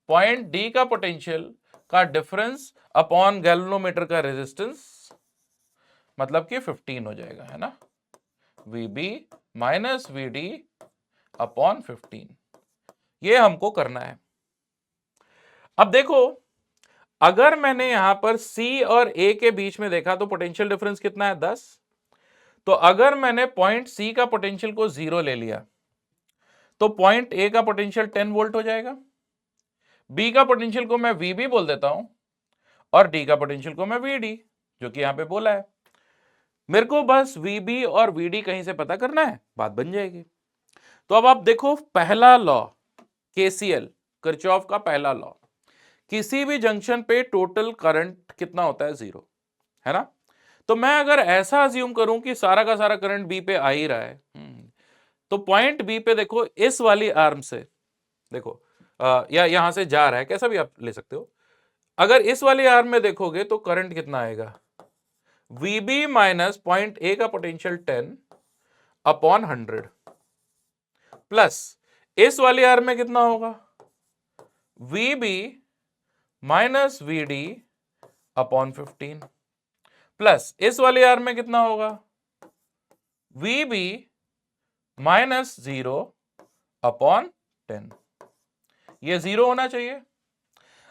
[SPEAKER 1] पॉइंट D का पोटेंशियल का डिफरेंस अपॉन गैल्वेनोमीटर का रेजिस्टेंस, मतलब कि 15 हो जाएगा, है ना। VB माइनस VD अपॉन 15, ये हमको करना है। अब देखो, अगर मैंने यहां पर C और A के बीच में देखा तो पोटेंशियल डिफरेंस कितना है 10। तो अगर मैंने पॉइंट C का पोटेंशियल को 0 ले लिया तो पॉइंट A का पोटेंशियल 10 वोल्ट हो जाएगा। B का पोटेंशियल को मैं VB बोल देता हूं और D का पोटेंशियल को मैं VD, जो कि यहां पे बोला है। मेरे को बस VB और VD कहीं से पता करना है, बात बन जाएगी। तो अब आप देखो, पहला लॉ KCL, किरचॉफ का पहला लॉ, किसी भी जंक्शन पे टोटल करंट कितना होता है 0, है ना। तो मैं अगर ऐसा अज्यूम करूं कि सारा का सारा करंट B पे आ ही रहा है, तो पॉइंट B पे देखो, इस वाली आर्म से देखो, या यहां से जा रहा है, कैसा भी आप ले सकते हो। अगर इस वाली आर्म में देखोगे तो करंट कितना आएगा, VB माइनस पॉइंट A का पोटेंशियल 10/100 प्लस इस वाली आर्म में कितना होगा, VB minus VD upon 15 plus इस वाली आर्म में कितना होगा, VB माइनस 0 अपॉन 10। ये 0 होना चाहिए।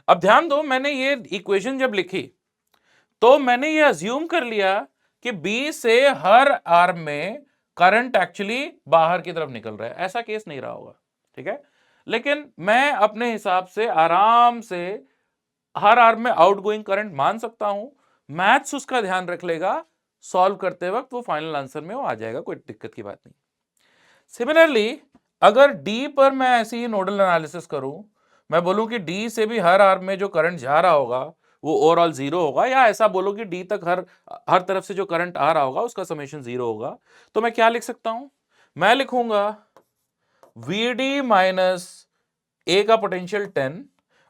[SPEAKER 1] अब ध्यान दो, मैंने ये इक्वेशन जब लिखी तो मैंने ये अज्यूम कर लिया कि B से हर आर्म में करंट एक्चुअली बाहर की तरफ निकल रहा है। ऐसा केस नहीं रहा होगा, ठीक है। लेकिन मैं अपने हिसाब से आराम से हर आर्म में आउटगोइंग करंट मान सकता हूं। मैथ्स उसका ध्यान रख लेगा, सॉल्व करते वक्त वो फाइनल आंसर में वो आ जाएगा, कोई दिक्कत की बात नहीं। सिमिलरली अगर D पर मैं ऐसी ही नोडल एनालिसिस करूं, मैं बोलूं कि D से भी हर आर्म में जो करंट जा रहा होगा वो ओवरऑल 0 होगा, या ऐसा बोलो कि D तक हर तरफ से जो करंट आ रहा होगा उसका समेशन 0 होगा, तो मैं क्या लिख सकता हूं, मैं लिखूंगा VD माइनस A का पोटेंशियल 10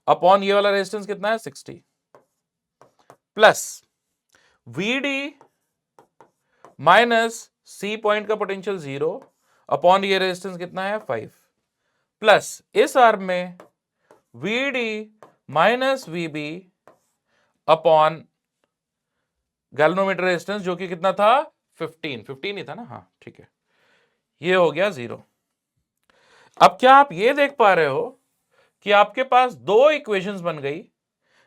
[SPEAKER 1] अपॉन ये वाला रेजिस्टेंस कितना है 60 plus VD minus C point का पोटेंशियल 0 अपॉन ये रेजिस्टेंस कितना है 5 प्लस इस आर्म में VD minus VB upon galvanometer resistance, जो कि कितना था 15 ही था ना, हाँ ठीक है, ये हो गया 0। अब क्या आप ये देख पा रहे हो कि आपके पास दो इक्वेशंस बन गई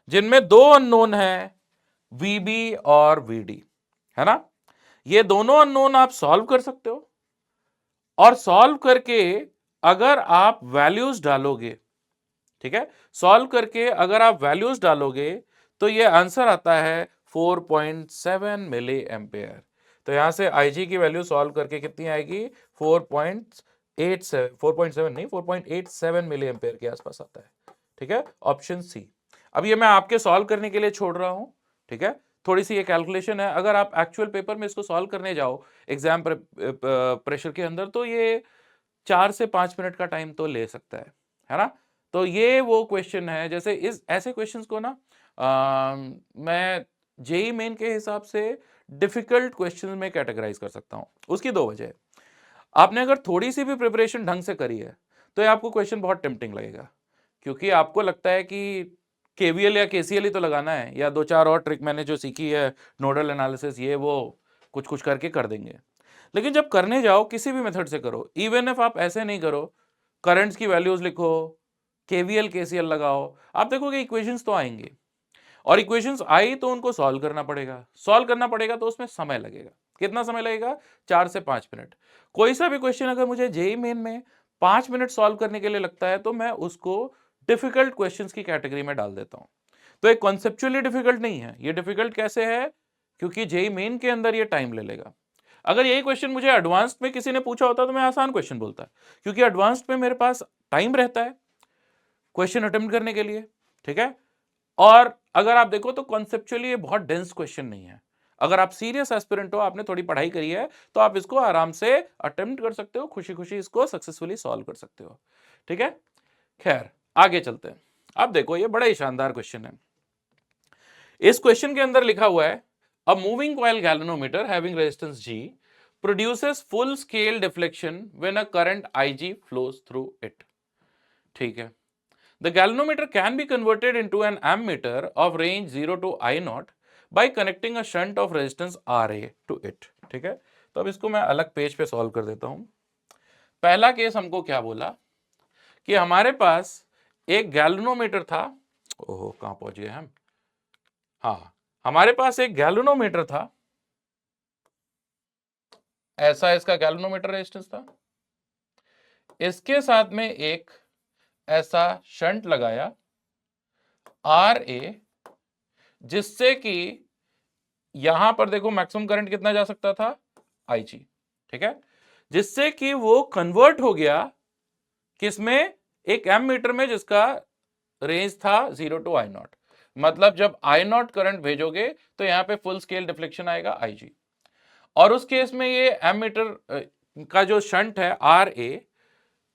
[SPEAKER 1] जिनमें दो अननोन है, VB और VD, है ना। ये दोनों अननोन आप सॉल्व कर सकते हो, और सॉल्व करके अगर आप वैल्यूज डालोगे, ठीक है, सॉल्व करके अगर आप वैल्यूज डालोगे तो ये आंसर आता है 4.7 मिली एम्पेयर। तो यहां से IG की वैल्यू सॉल्व करके कितनी आएगी, 4.7 नहीं 4.87 मिली एम्पेयर के आसपास आता है, ठीक है, ऑप्शन सी। अब ये मैं आपके सॉल्व करने के लिए छोड़ रहा हूं, ठीक है। थोड़ी सी ये कैलकुलेशन है, अगर आप एक्चुअल पेपर में इसको सॉल्व करने जाओ एग्जाम प्रेशर के अंदर, तो ये 4 से 5 मिनट का टाइम तो ले सकता है ना। तो ये वो क्वेश्चन है, जैसे इस ऐसे क्वेश्चंस को ना मैं जेई मेन के हिसाब से डिफिकल्ट क्वेश्चन में कैटेगराइज कर सकता हूं। उसकी दो वजह है, आपने अगर थोड़ी सी भी प्रिपरेशन ढंग से करी है तो ये आपको क्वेश्चन बहुत टेम्पटिंग लगेगा, क्योंकि आपको लगता है कि केवीएल या केसीएल ही तो लगाना है, या दो चार और ट्रिक मैंने जो सीखी है, नोडल एनालिसिस, ये वो कुछ कुछ करके कर देंगे। लेकिन जब करने जाओ किसी भी मेथड से करो, इवन इफ आप ऐसे नहीं करो, करंट्स की वैल्यूज लिखो, केवीएल केसीएल लगाओ, आप देखोगे इक्वेशंस तो आएंगे, और इक्वेशंस आई तो उनको सॉल्व करना पड़ेगा तो उसमें समय लगेगा। कितना समय लगेगा, 4 से 5 मिनट। कोई सा भी क्वेश्चन अगर मुझे जेई मेन में 5 मिनट सॉल्व करने के लिए लगता है तो मैं उसको डिफिकल्ट क्वेश्चंस की कैटेगरी में डाल देता हूं। तो एक कॉन्सेप्चुअली डिफिकल्ट नहीं है, ये डिफिकल्ट कैसे है, क्योंकि जेई मेन के अंदर ये टाइम ले लेगा। अगर यही क्वेश्चन मुझे एडवांस्ड में किसी ने पूछा होता तो मैं आसान क्वेश्चन बोलता, क्योंकि एडवांस्ड में मेरे पास टाइम रहता है क्वेश्चन अटेम्प्ट करने के लिए, ठीक है। और अगर आप देखो तो कॉन्सेप्चुअली ये बहुत डेंस क्वेश्चन नहीं है। अगर आप सीरियस एस्पिरेंट हो, आपने थोड़ी पढ़ाई करी है, तो आप इसको आराम से अटेम्प्ट कर सकते हो, खुशी खुशी इसको सक्सेसफुली सॉल्व कर सकते हो, ठीक है। खैर आगे चलते हैं। अब देखो ये बड़ा ही शानदार क्वेश्चन है। इस क्वेश्चन के अंदर लिखा हुआ है a moving coil galvanometer having resistance G produces full scale deflection when a current IG flows through it। ठीक है। The galvanometer can be converted into an ammeter of range 0 to I0 by connecting a shunt of resistance RA to it। ठीक है। तो अब इसको मैं अलग page पे सॉल्व कर देता हूं। पहला केस हमको क्या बोला कि हमारे पास एक गैल्वेनोमीटर था। ओहो कहां पहुंच गए हम। हाँ, हमारे पास एक गैल्वेनोमीटर था, ऐसा इसका गैल्वेनोमीटर रेजिस्टेंस था। इसके साथ में एक ऐसा शंट लगाया RA, जिससे कि यहां पर देखो मैक्सिमम करंट कितना जा सकता था IG, ठीक है, जिससे कि वो कन्वर्ट हो गया किसमें, एक एमीटर में जिसका रेंज था 0 टू I0। मतलब जब I0 करंट भेजोगे तो यहां पे फुल स्केल डिफ्लेक्शन आएगा IG, और उस केस में ये एमीटर का जो शंट है RA,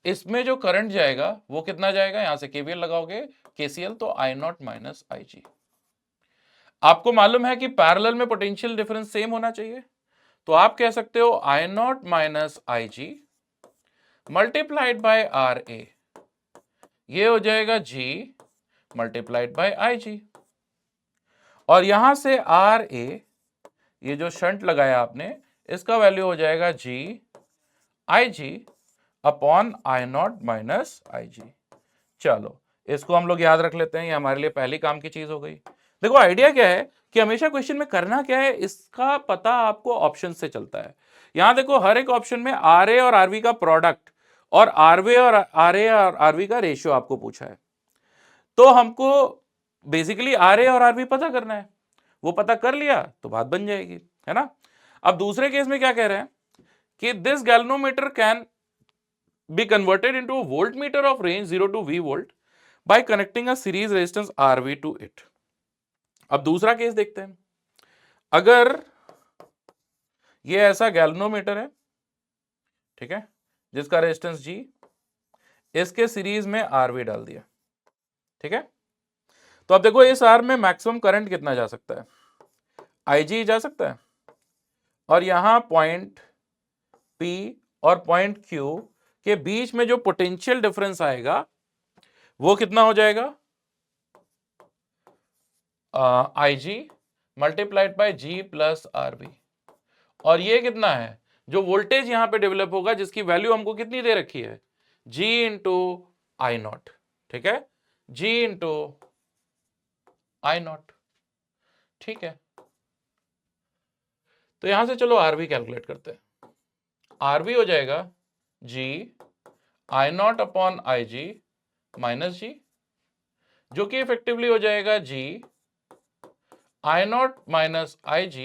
[SPEAKER 1] इसमें जो करंट जाएगा वो कितना जाएगा, यहां से केवीएल लगाओगे केसीएल, तो I0 माइनस IG। आपको मालूम है कि पैरेलल में पोटेंशियल डिफरेंस सेम होना चाहिए, तो आप कह सकते हो I0 minus IG multiplied by RA, ये हो जाएगा G मल्टीप्लाइड बाय IG, और यहां से RA, ये जो शंट लगाया आपने, इसका वैल्यू हो जाएगा G IG upon I0 minus IG। चलो इसको हम लोग याद रख लेते हैं, ये हमारे लिए पहली काम की चीज हो गई। देखो आइडिया क्या है कि हमेशा क्वेश्चन में करना क्या है, इसका पता आपको ऑप्शन से चलता है। यहां देखो हर एक ऑप्शन में RA और RV का प्रोडक्ट और RV और RA और RV का रेशियो आपको पूछा है, तो हमको बेसिकली RA और RV पता करना है। वो पता कर लिया तो बात बन जाएगी, है ना। अब दूसरे केस में क्या कह रहे हैं कि this galvanometer can be converted into voltmeter of range 0 to V volt by connecting a series resistance RV to it. अब दूसरा केस देखते हैं। अगर ये ऐसा गैल्वेनोमीटर है, ठीक है, जिसका रेजिस्टेंस G, इसके सीरीज में RV डाल दिया, ठीक है, तो अब देखो इस आर्म में मैक्सिमम करंट कितना जा सकता है, IG जा सकता है, और यहां पॉइंट P और पॉइंट Q के बीच में जो पोटेंशियल डिफरेंस आएगा वो कितना हो जाएगा, IG multiplied by G plus RV, और ये कितना है, जो वोल्टेज यहां पे डेवलप होगा जिसकी वैल्यू हमको कितनी दे रखी है, G इंटू I0, ठीक है, G इंटू I0, ठीक है। तो यहां से चलो RV कैलकुलेट करते हैं। RV हो जाएगा G I0 upon IG minus G, जो कि इफेक्टिवली हो जाएगा G I0 minus IG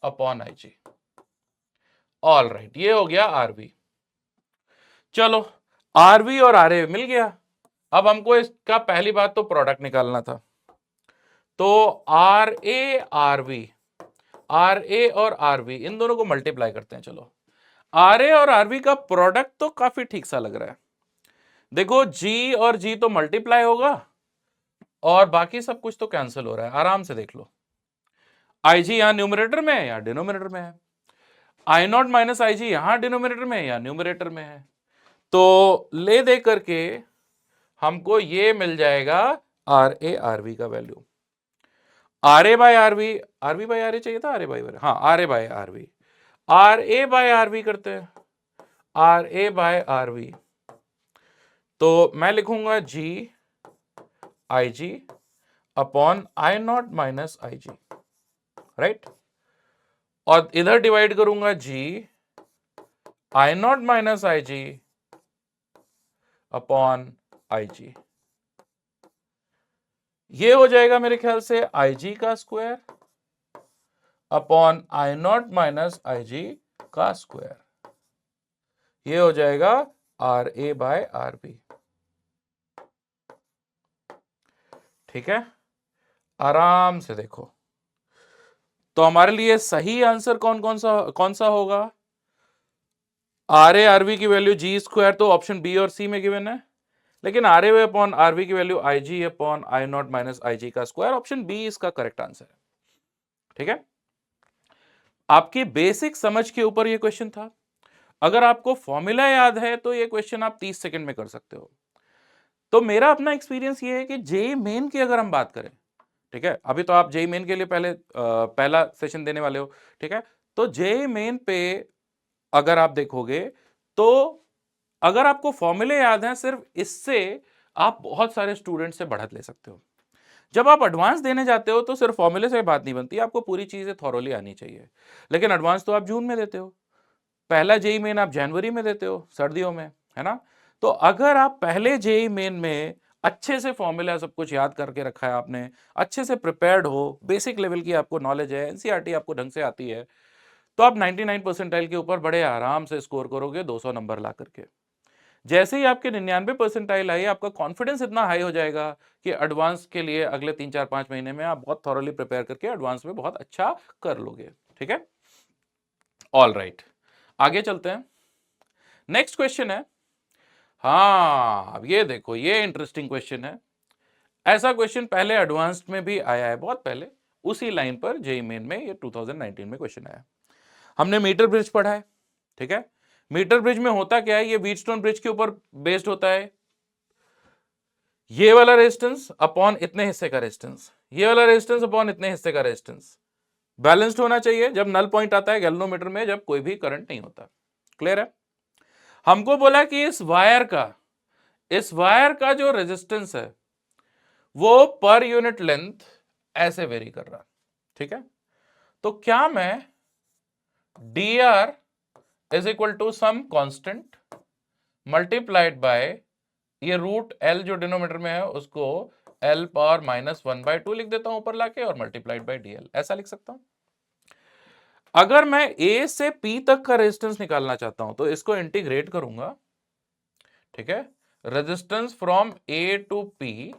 [SPEAKER 1] upon IG। All right, ये हो गया RV। चलो RV और RA मिल गया। अब हमको इसका पहली बात तो प्रोडक्ट निकालना था, तो RA और RV इन दोनों को मल्टीप्लाई करते हैं। चलो RA और RV का प्रोडक्ट तो काफी ठीक सा लग रहा है। देखो G और G तो मल्टीप्लाई होगा और बाकी सब कुछ तो कैंसिल हो रहा है, आराम से देख लो। IG यहां न्यूमरेटर में है या डिनोमिनेटर में है, I0 माइनस IG यहां डिनोमिनेटर में है या न्यूमरेटर में है, तो ले दे करके हमको ये मिल जाएगा RA RV का वैल्यू। RA by RV, RV by RA चाहिए था, RA बाय RV, हाँ RA by RV, RA by RV करते हैं, RA बाय RV, तो मैं लिखूंगा G IG upon I0 minus IG, right, और इधर डिवाइड करूंगा G I0 minus IG upon IG। ये हो जाएगा मेरे ख्याल से IG का square upon I0 minus IG का स्क्वायर। ये हो जाएगा RA बाय RB। ठीक है, आराम से देखो। तो हमारे लिए सही आंसर कौन सा होगा? RA RB की वैल्यू G स्क्वायर तो ऑप्शन बी और सी में गिवन है, लेकिन RA अपॉन RB की value IG upon I0 minus IG का स्क्वायर, ऑप्शन बी इसका करेक्ट आंसर है। ठीक है, आपकी बेसिक समझ के ऊपर ये क्वेश्चन था। अगर आपको फॉर्मूला याद है तो ये क्वेश्चन आप 30 सेकंड में कर सकते हो। तो मेरा अपना एक्सपीरियंस ये है कि जेई मेन की अगर हम बात करें, ठीक है, अभी तो आप जेई मेन के लिए पहला सेशन देने वाले हो, ठीक है, तो जेई मेन पे अगर आप देखोगे तो अगर आपको फॉर्मूले याद हैं, सिर्फ इससे आप बहुत सारे स्टूडेंट से बढ़त ले सकते हो। जब आप एडवांस देने जाते हो तो सिर्फ फॉर्मूले से बात नहीं बनती, आपको पूरी चीजें थॉरोली आनी चाहिए। लेकिन एडवांस तो आप जून में देते हो, पहला जेई मेन आप जनवरी में देते हो, सर्दियों में, है ना। तो अगर आप पहले जेई मेन में अच्छे से फॉर्मूला सब कुछ याद करके रखा है आपने, अच्छे से प्रिपेयर्ड हो, बेसिक लेवल की आपको नॉलेज है, एनसीईआरटी आपको ढंग से आती है, तो आप 99 परसेंटाइल के ऊपर बड़े आराम से स्कोर करोगे 200 नंबर ला करके। जैसे ही आपके 99 परसेंटाइल आई, आपका कॉन्फिडेंस इतना हाई हो जाएगा कि एडवांस के लिए अगले 3 4 5 महीने में आप बहुत थॉरली प्रिपेयर करके एडवांस में बहुत अच्छा कर लोगे। ठीक है, ऑल राइट, आगे चलते हैं। नेक्स्ट क्वेश्चन है, हाँ अब ये देखो, ये इंटरेस्टिंग क्वेश्चन है। ऐसा क्वेश्चन पहले एडवांस्ड में भी आया है, बहुत पहले, उसी लाइन पर जेईई मेन में ये 2019 में क्वेश्चन आया। हमने मीटर ब्रिज पढ़ा है, ठीक है। मीटर ब्रिज में होता क्या है, ये व्हीटस्टोन ब्रिज के ऊपर बेस्ड होता है। ये वाला रेजिस्टेंस अपॉन इतने हिस्से का रेजिस्टेंस, ये वाला रेजिस्टेंस अपॉन इतने हिस्से का रेजिस्टेंस बैलेंस्ड होना चाहिए जब नल पॉइंट आता है गैल्वेनोमीटर में, जब कोई भी करंट नहीं होता। क्लियर है। हमको बोला कि इस वायर का जो रेजिस्टेंस है वो पर यूनिट लेंथ ऐसे वेरी कर रहा। ठीक है, तो क्या मैं dr is equal to some constant multiplied by ये रूट L जो डिनोमीटर में है उसको L पावर -1/2 लिख देता हूं ऊपर लाके, और मल्टीप्लाइड बाय dl, ऐसा लिख सकता हूं। अगर मैं A से P तक का रेजिस्टेंस निकालना चाहता हूं तो इसको इंटीग्रेट करूंगा। ठीक है, resistance from A to P,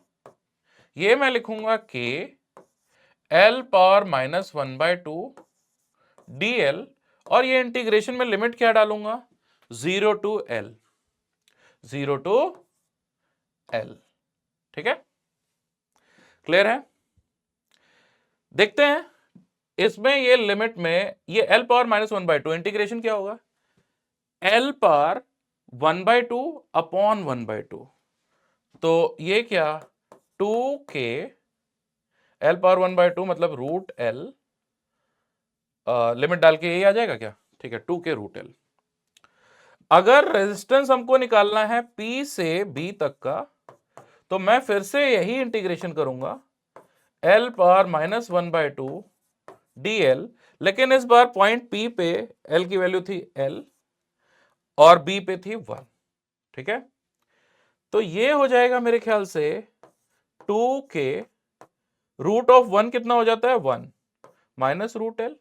[SPEAKER 1] ये मैं लिखूंगा K L पावर -1/2 dl, और ये इंटीग्रेशन में लिमिट क्या डालूंगा, 0 टू L, 0 टू L। ठीक है, क्लियर है। देखते हैं इसमें ये लिमिट में ये L पावर -1/2 इंटीग्रेशन क्या होगा, L पावर 1/2 अपॉन 1/2, तो ये क्या 2K L पावर 1/2 मतलब रूट L, लिमिट डाल के यही आ जाएगा क्या, ठीक है, 2K रूट L। अगर रेजिस्टेंस हमको निकालना है P से B तक का, तो मैं फिर से यही इंटीग्रेशन करूंगा, L पावर -1/2 dl, लेकिन इस बार पॉइंट P पे L की वैल्यू थी L और B पे थी 1। ठीक है, तो ये हो जाएगा मेरे ख्याल से 2K रूट ऑफ 1 कितना हो जाता है, 1 minus root L,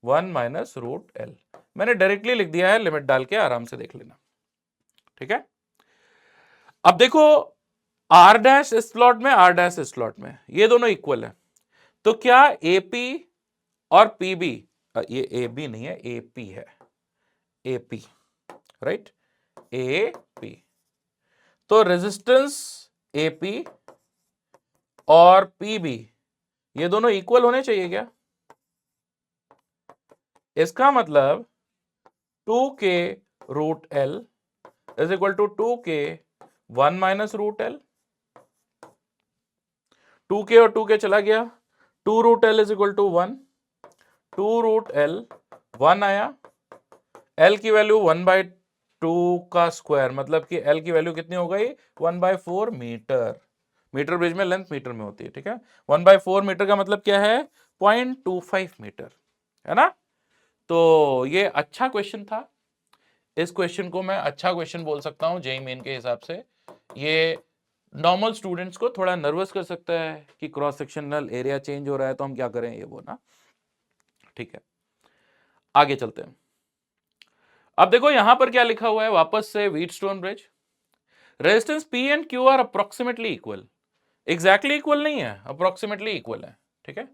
[SPEAKER 1] 1 minus root L। मैंने डायरेक्टली लिख दिया है, लिमिट डाल के आराम से देख लेना। ठीक है, अब देखो R डैश इस स्लॉट में, R डैश इस स्लॉट में, ये दोनों इक्वल है, तो क्या AP और PB, ये AB नहीं है, AP है, AP, राइट, AP, तो रेजिस्टेंस AP और PB ये दोनों इक्वल होने चाहिए क्या, इसका मतलब 2K root L is equal to 2K 1 minus root L, 2K और 2K चला गया, 2 root L is equal to 1, 2 root L 1 आया, L की वैल्यू 1/2 का स्क्वायर, मतलब कि L की वैल्यू कितनी हो गई, 1/4 मीटर। मीटर ब्रिज में लेंथ मीटर में होती है, ठीक है, 1/4 मीटर का मतलब क्या है, 0.25 मीटर, है ना। तो ये अच्छा क्वेश्चन था, इस क्वेश्चन को मैं अच्छा क्वेश्चन बोल सकता हूं जेईई मेन के हिसाब से, ये नॉर्मल स्टूडेंट्स को थोड़ा नर्वस कर सकता है कि क्रॉस सेक्शनल एरिया चेंज हो रहा है तो हम क्या करें, ये वो ना। ठीक है, आगे चलते हैं। अब देखो यहां पर क्या लिखा हुआ है वापस से, Wheatstone bridge. Resistance P and Q are approximately equal. Exactly equal नहीं है, अप्रोक्सीमेटली इक्वल है। ठीक है,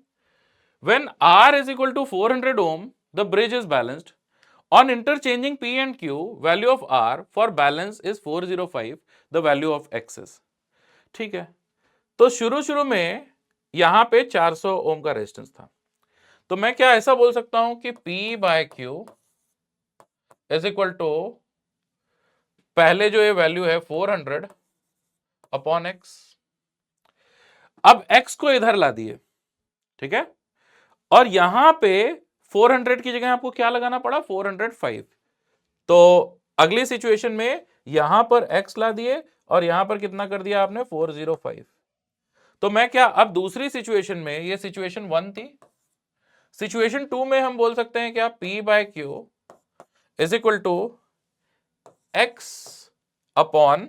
[SPEAKER 1] when R is equal to 400 ohm the bridge is balanced. On interchanging P and Q, value of R for balance is 405, the value of X is। ठीक है, तो शुरू शुरू में यहां पे 400 ओम का रेजिस्टेंस था, तो मैं क्या ऐसा बोल सकता हूं कि P बाय Q इज इक्वल टू, पहले जो ये वैल्यू है 400 अपॉन X। अब X को इधर ला दिए, ठीक है, और यहां पे 400 की जगह आपको क्या लगाना पड़ा, 405। तो अगली सिचुएशन में यहां पर x ला दिए और यहां पर कितना कर दिया आपने, 405। तो मैं क्या, अब दूसरी सिचुएशन में, ये सिचुएशन 1 थी, सिचुएशन 2 में हम बोल सकते हैं क्या, P बाय Q is equal to x upon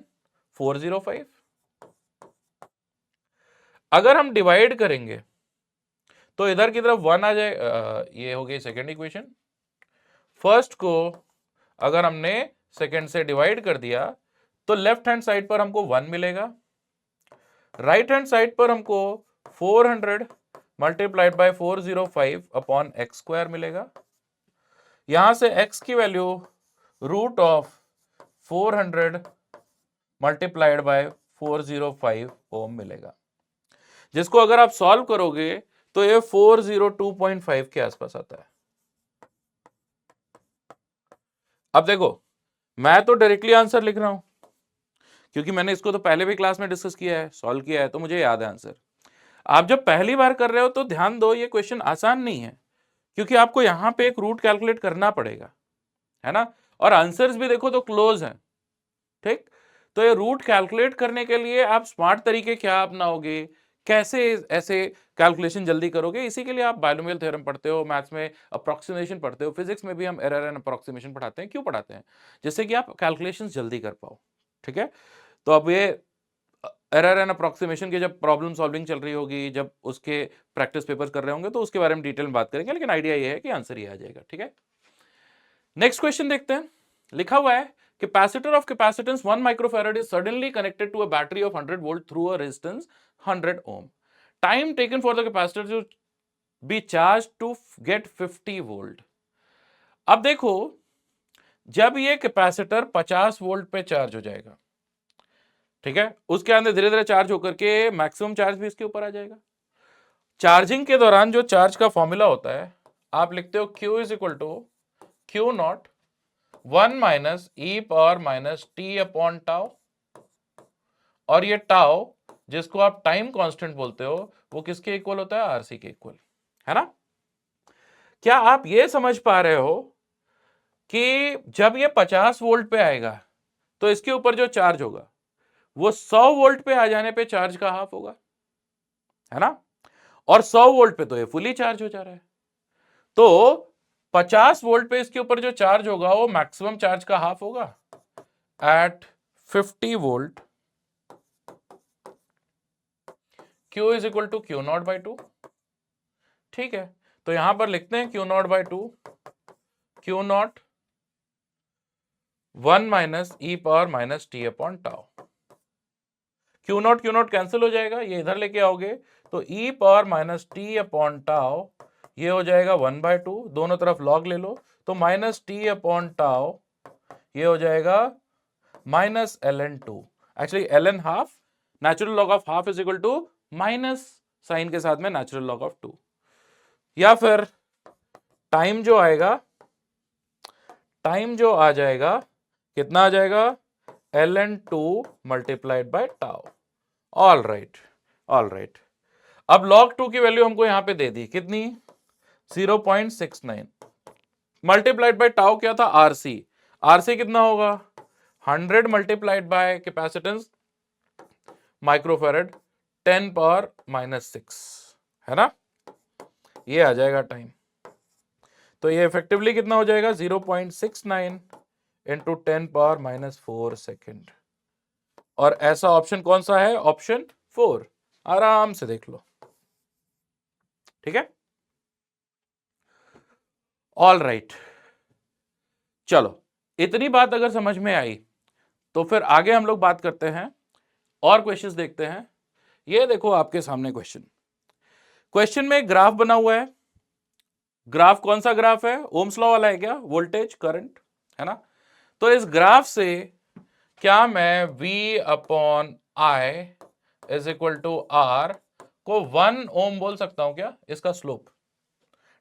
[SPEAKER 1] 405। अगर हम डिवाइड करेंगे तो इधर की तरफ 1 आ जाए, ये हो गई सेकेंड इक्वेशन। फर्स्ट को अगर हमने सेकेंड से डिवाइड कर दिया तो लेफ्ट हैंड साइड पर हमको 1 मिलेगा, राइट हैंड साइड पर हमको 400 multiplied by 405 upon x square मिलेगा। यहां से x की value root of 400 multiplied by 405 ohm मिलेगा, जिसको अगर आप सॉल्व करोगे तो ये 402.5 के आसपास आता है। अब देखो मैं तो डायरेक्टली आंसर लिख रहा हूं क्योंकि मैंने इसको तो पहले भी क्लास में डिस्कस किया है, सॉल्व किया है, तो मुझे याद है आंसर। आप जब पहली बार कर रहे हो तो ध्यान दो, ये क्वेश्चन आसान नहीं है क्योंकि आपको यहां पे एक रूट कैलकुलेट करना पड़ेगा, है ना, और आंसर्स भी देखो तो क्लोज हैं। ठीक, तो ये रूट कैलकुलेट करने के लिए आप स्मार्ट तरीके क्या अपनाओगे, कैसे ऐसे कैलकुलेशन जल्दी करोगे, इसी के लिए आप बायनोमियल थ्योरम पढ़ते हो, मैथ्स में अप्रोक्सीमेशन पढ़ते हो, फिजिक्स में भी हम एरर एंड अप्रोक्सीमेशन पढ़ाते हैं। क्यों पढ़ाते हैं, जिससे कि आप कैलकुलेशंस जल्दी कर पाओ। ठीक है, तो अब ये एरर एंड अप्रोक्सीमेशन की जब प्रॉब्लम सॉल्विंग चल रही होगी, जब उसके प्रैक्टिस पेपर्स कर रहे होंगे तो उसके बारे में डिटेल में बात करेंगे, लेकिन आइडिया ये है कि आंसर ये आ जाएगा। ठीक है, नेक्स्ट क्वेश्चन देखते हैं। लिखा हुआ है capacitor of capacitance 1 microfarad is suddenly connected to a battery of 100 volt through a resistance 100 ohm. Time taken for the capacitor to be charged to get 50 volt. अब देखो जब ये कैपेसिटर 50 वोल्ट पे चार्ज हो जाएगा, ठीक है, उसके अंदर धीरे धीरे चार्ज होकर के मैक्सिमम चार्ज भी इसके ऊपर आ जाएगा। चार्जिंग के दौरान जो चार्ज का फॉर्मूला होता है, आप लिखते हो Q is equal to Q not 1 minus e power minus t upon tau, और ये टाउ जिसको आप टाइम कांस्टेंट बोलते हो वो किसके इक्वल होता है, आरसी के इक्वल, है ना। क्या आप ये समझ पा रहे हो कि जब ये 50 वोल्ट पे आएगा तो इसके ऊपर जो चार्ज होगा वो 100 वोल्ट पे आ जाने पे चार्ज का हाफ होगा, है ना, और 100 वोल्ट पे तो ये फुली चार्ज हो जा रहा है, तो 50 वोल्ट पे इसके ऊपर जो चार्ज होगा वो मैक्सिमम चार्ज का हाफ होगा at 50 volt. Q is equal to Q naught by 2। ठीक है, तो यहां पर लिखते हैं Q naught by 2, Q not 1 minus e power minus t upon tau. Q naught cancel हो जाएगा, ये इधर लेके आओगे तो e power minus t upon tau ये हो जाएगा 1 बाय 2, दोनों तरफ लॉग ले लो तो माइनस टी अपॉन टाउ ये हो जाएगा minus ln2। Actually ln half, natural log of half is equal to minus sign के साथ में नेचुरल लॉग ऑफ 2, या फिर टाइम जो आएगा, टाइम जो आ जाएगा कितना आ जाएगा, ln2 multiplied by tau. All right, all right. अब log 2 की वैल्यू हमको यहां पे दे दी, कितनी, 0.69 मल्टीप्लाइड बाय टाउ क्या था, आरसी, आरसी कितना होगा 100 multiplied by capacitance microfarad 10 power minus 6, है ना, ये आ जाएगा टाइम। तो ये इफेक्टिवली कितना हो जाएगा, 0.69 इंटू 10 पावर माइनस 4 सेकेंड। और ऐसा ऑप्शन कौन सा है? ऑप्शन 4। आराम से देख लो, ठीक है। ऑल राइट, चलो इतनी बात अगर समझ में आई तो फिर आगे हम लोग बात करते हैं और क्वेश्चंस देखते हैं। ये देखो आपके सामने क्वेश्चन में एक ग्राफ बना हुआ है। ग्राफ कौन सा ग्राफ है? ओम्स लॉ वाला है क्या? वोल्टेज करंट, है ना। तो इस ग्राफ से क्या मैं V upon I is equal to R को 1 ओम बोल सकता हूं क्या? इसका स्लोप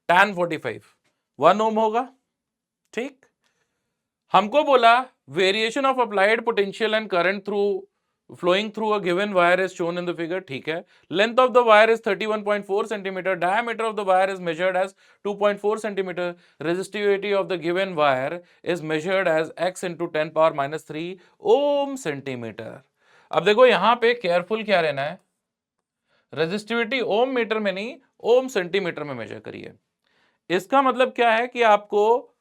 [SPEAKER 1] tan 45 1 ओम होगा, ठीक। हमको बोला variation of applied potential and current through flowing through a given wire is shown in the figure, ठीक है। Length of the wire is 31.4 centimeter. Diameter of the wire is measured as 2.4 centimeter. Resistivity of the given wire is measured as x into 10 power minus 3 ohm centimeter. अब देखो यहां पे careful क्या रहना है, resistivity ओम metre में नहीं ओम centimetre में मेजर करिए। इसका मतलब क्या है कि आपको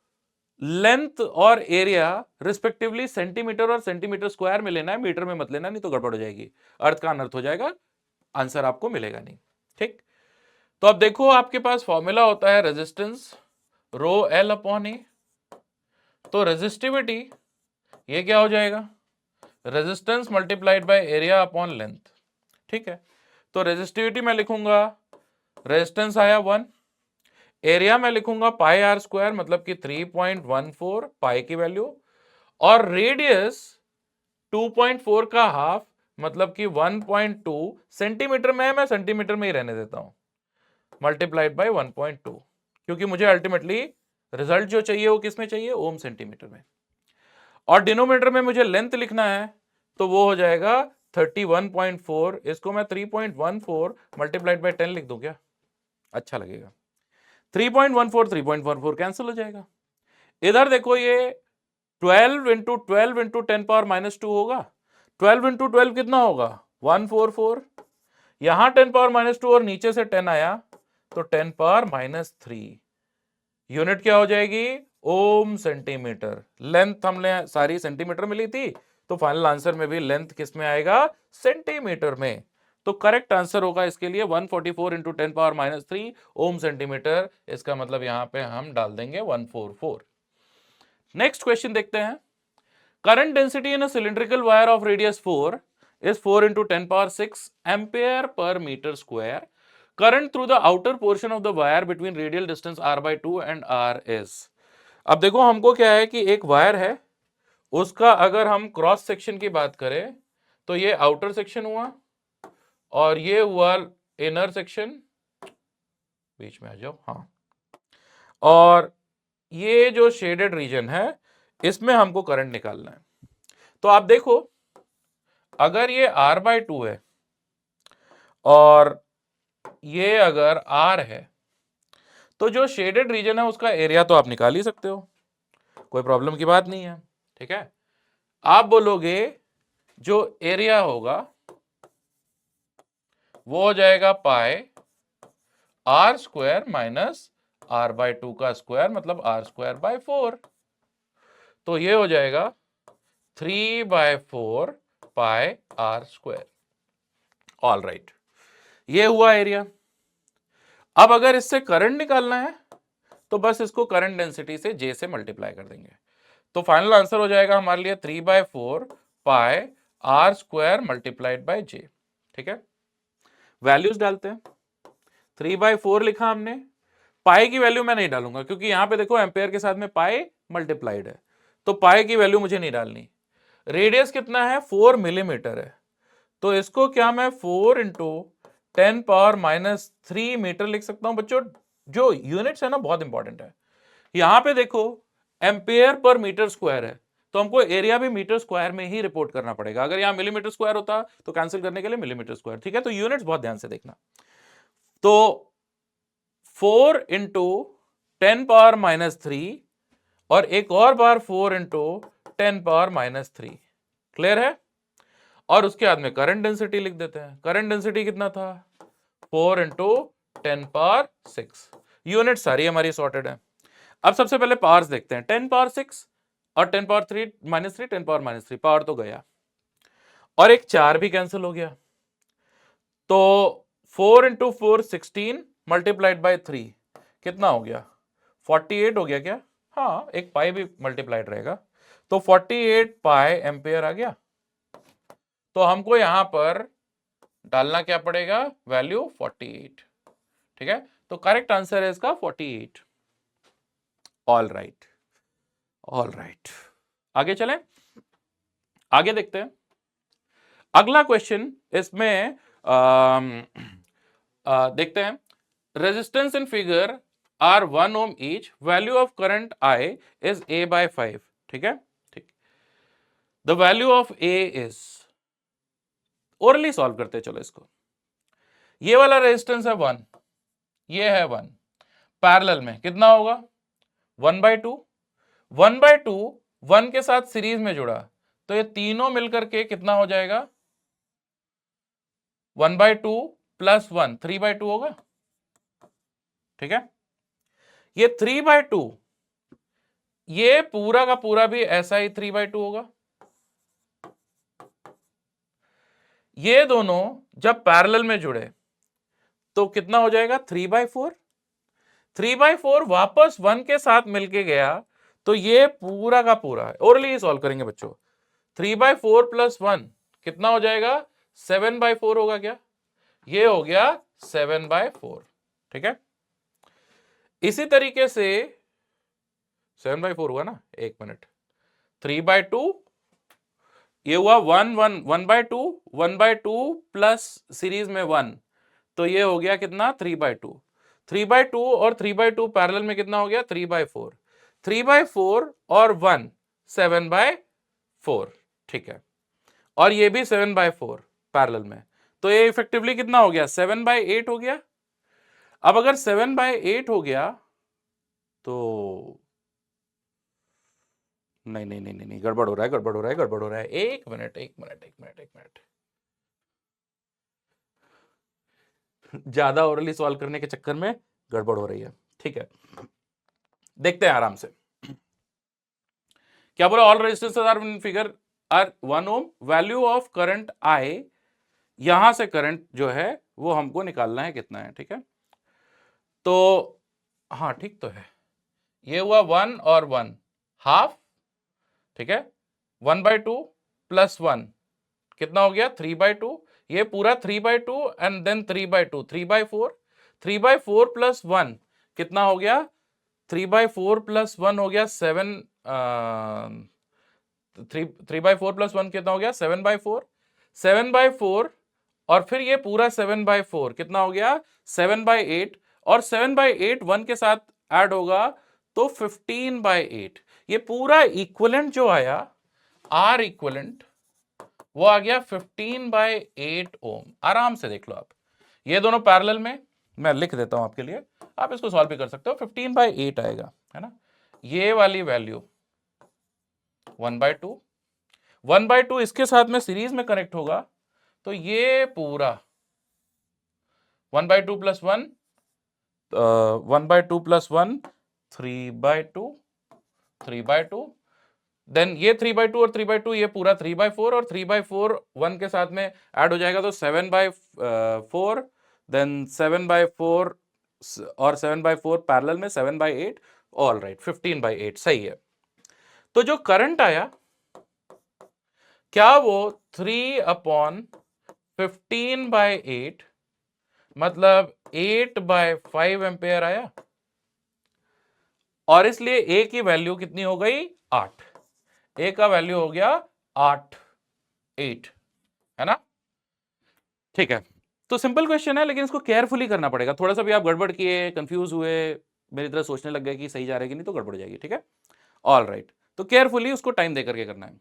[SPEAKER 1] लेंथ और एरिया रिस्पेक्टिवली सेंटीमीटर और सेंटीमीटर स्क्वायर में लेना है, मीटर में मत लेना, नहीं तो गड़बड़ हो जाएगी, अर्थ का अनर्थ हो जाएगा, आंसर आपको मिलेगा नहीं, ठीक। तो अब देखो आपके पास फॉर्मूला होता है रेजिस्टेंस रो एल अपॉन ए। तो रेजिस्टिविटी ये क्या हो जाएगा? Resistance multiplied by area upon length, ठीक है। तो रेजिस्टिविटी में लिखूंगा, रेजिस्टेंस आया 1, एरिया में लिखूंगा पाई आर स्क्वायर मतलब कि 3.14 पाई की वैल्यू, और रेडियस 2.4 का हाफ मतलब कि 1.2 सेंटीमीटर में है, मैं सेंटीमीटर में ही रहने देता हूं, मल्टीप्लाइड बाय 1.2, क्योंकि मुझे अल्टीमेटली रिजल्ट जो चाहिए वो किस में चाहिए? ओम सेंटीमीटर में। और डिनोमिनेटर में मुझे लेंथ लिखना है तो वो हो जाएगा 31.4, इसको मैं 3.14 मल्टीप्लाइड बाय 10 लिख दूं क्या? अच्छा लगेगा। 3.14 3.14 कैंसिल हो जाएगा। इधर देखो ये 12 इंटू 12 इंटू 10 पावर माइनस 2 होगा। 12 इंटू 12 कितना होगा? 144। यहां 10 पावर माइनस 2 और नीचे से 10 आया तो 10 पावर माइनस 3। यूनिट क्या हो जाएगी? ओम सेंटीमीटर। लेंथ हमने सारी सेंटीमीटर में ली थी तो फाइनल आंसर में भी लेंथ किस में आएगा? सेंटीमीटर में। तो करेक्ट आंसर होगा इसके लिए 144 इंटू 10 पावर माइनस 3 ओम सेंटीमीटर। इसका मतलब यहां पे हम डाल देंगे 144। नेक्स्ट क्वेश्चन देखते हैं। Current density in a cylindrical wire of radius 4 is 4 into 10 power 6 ampere per meter square. Current through the outer portion of the wire between radial distance r by 2 and r is. अब देखो हमको क्या है कि एक wire है, उसका अगर हम क्रॉस सेक्शन की बात करें तो ये आउटर सेक्शन हुआ और ये हुआ इनर सेक्शन, बीच में आ जाओ, हाँ। और ये जो शेडेड रीजन है इसमें हमको करंट निकालना है। तो आप देखो अगर ये r बाय 2 है और ये अगर r है तो जो शेडेड रीजन है उसका एरिया तो आप निकाल ही सकते हो, कोई प्रॉब्लम की बात नहीं है, ठीक है। आप बोलोगे जो एरिया होगा वो हो जाएगा pi R square minus r by 2 का स्क्वायर मतलब r स्क्वायर बाय 4। तो ये हो जाएगा 3/4 pi R square. All right, ये हुआ एरिया। अब अगर इससे करंट निकालना है तो बस इसको करंट डेंसिटी से J से मल्टीप्लाई कर देंगे। तो फाइनल आंसर हो जाएगा हमारे लिए 3/4 pi R square multiplied by J, ठीक है। वैल्यूज डालते हैं। 3/4 लिखा हमने, पाई की वैल्यू मैं नहीं डालूंगा क्योंकि यहां पे देखो एम्पेयर के साथ में पाई मल्टीप्लाइड है, तो पाई की वैल्यू मुझे नहीं डालनी। रेडियस कितना है? 4 मिलीमीटर है, तो इसको क्या मैं 4 इंटू 10 पावर माइनस 3 मीटर लिख सकता हूं। बच्चों जो यूनिट्स है ना बहुत इंपॉर्टेंट है। यहां पे देखो एम्पेयर पर मीटर स्क्वायर है तो हमको एरिया भी मीटर स्क्वायर में ही रिपोर्ट करना पड़ेगा। अगर यहां मिलीमीटर स्क्वायर होता तो कैंसिल करने के लिए मिलीमीटर स्क्वायर, ठीक है। तो यूनिट्स बहुत ध्यान से देखना। तो 4 इंटू 10 पावर माइनस 3 और एक और बार 4 इंटू 10 पावर माइनस 3, क्लियर है। और उसके बाद में करंट डेंसिटी लिख देते हैं। करंट डेंसिटी कितना था? 4 इंटू 10 पावर 6। यूनिट सारी हमारी सॉर्टेड है। अब सबसे पहले पावर्स देखते हैं। 10 पावर 6 और 10 power 3 minus 3, 10 power minus 3, power तो गया। और एक 4 भी कैंसिल हो गया, तो 4 इंटू 4 16 मल्टीप्लाइड बाय 3 कितना हो गया, 48 हो गया क्या? हाँ, एक पाई भी मल्टीप्लाइड रहेगा, तो 48 पाई एम्पेयर आ गया। तो हमको यहां पर डालना क्या पड़ेगा, वैल्यू 48। ठीक है, तो करेक्ट आंसर है इसका 48। ऑल राइट, ऑल राइट, आगे चलें, आगे देखते हैं अगला क्वेश्चन। इसमें देखते हैं, resistance in figure are 1 ohm each, value of current I is A by 5। ठीक है, ठीक, the value of A is, orally solve करते हैं, चलो इसको। ये वाला रेजिस्टेंस है 1, ये है 1, पैरेलल में कितना होगा 1/2, 1/2 1 के साथ सीरीज में जुड़ा, तो ये तीनों मिलकर के कितना हो जाएगा 1/2 प्लस 1 3/2 होगा। ठीक है, ये 3/2, ये पूरा का पूरा भी ऐसा ही 3/2 होगा। ये दोनों जब पैरेलल में जुड़े तो कितना हो जाएगा 3/4, 3/4 वापस 1 के साथ मिलके गया, तो ये पूरा का पूरा है, ओरली सॉल्व करेंगे बच्चों। 3/4 प्लस 1 कितना हो जाएगा 7/4 होगा क्या, ये हो गया 7/4। ठीक है, इसी तरीके से 7/4 हुआ ना, एक मिनट, 3/2, ये हुआ 1/2, 1/2 प्लस सीरीज में 1, तो ये हो गया कितना 3/2, 3/2 और 3/2 पैरेलल में कितना हो गया 3/4, 3/4 और 1 7/4। ठीक है, और ये भी 7/4 पैरेलल में, तो ये इफेक्टिवली कितना हो गया 7/8 हो गया। अब अगर 7/8 हो गया तो नहीं नहीं नहीं नहीं, गड़बड़ हो रहा है, गड़बड़ हो रहा है, गड़बड़ हो रहा है, एक मिनट एक मिनट एक मिनट एक मिनट, ज्यादा ओरली सॉल्व करने के चक्कर में गड़बड़ हो रही है। ठीक है, देखते हैं आराम से, क्या बोला, all resistances are in figure are 1 ohm, value of current I, यहां से करंट जो है वो हमको निकालना है कितना है। ठीक है, तो हाँ ठीक तो है, ये हुआ 1 और 1 हाफ। ठीक है, 1/2 प्लस 1 कितना हो गया 3/2, ये पूरा 3/2 एंड देन 3/2 3/4, 3/4 प्लस 1 कितना हो गया 3/4 प्लस 1 हो गया 7, 3/4 प्लस 1 कितना हो गया 7/4, 7/4 और फिर ये पूरा 7/4 कितना हो गया 7/8, और 7/8 1 के साथ ऐड होगा तो 15/8, ये पूरा इक्विवेलेंट जो आया आर इक्विवेलेंट वो आ गया 15/8 ओम। आराम से देख लो आप, ये दोनों पैरेलल में, मैं लिख देता हूं आपके लिए, आप इसको सॉल्व भी कर सकते हो, 15/8 आएगा, है ना, ये वाली वैल्यू 1/2, 1/2 इसके साथ में सीरीज में कनेक्ट होगा, तो ये पूरा 1/2 प्लस 1, 1/2 प्लस 1 3/2, 3/2, देन ये 3/2 और 3/2 ये पूरा 3/4, और 3/4 1 के साथ में ऐड हो जाएगा तो 7/4, देन 7/4 और 7/4 पैरेलल में 7/8, ऑल राइट 15/8 सही है। तो जो करंट आया क्या वो 3/15/8 मतलब 8/5 एम्पेयर आया, और इसलिए ए की वैल्यू कितनी हो गई 8, ए का वैल्यू हो गया 8 है ना। ठीक है, तो सिंपल क्वेश्चन है, लेकिन इसको केयरफुली करना पड़ेगा, थोड़ा सा भी आप गड़बड़ किए कंफ्यूज हुए मेरी तरह सोचने लग गए कि सही जा रहा है कि नहीं तो गड़बड़ जाएगी। ठीक है, ऑल राइट, तो केयरफुली उसको टाइम देकर के करना है।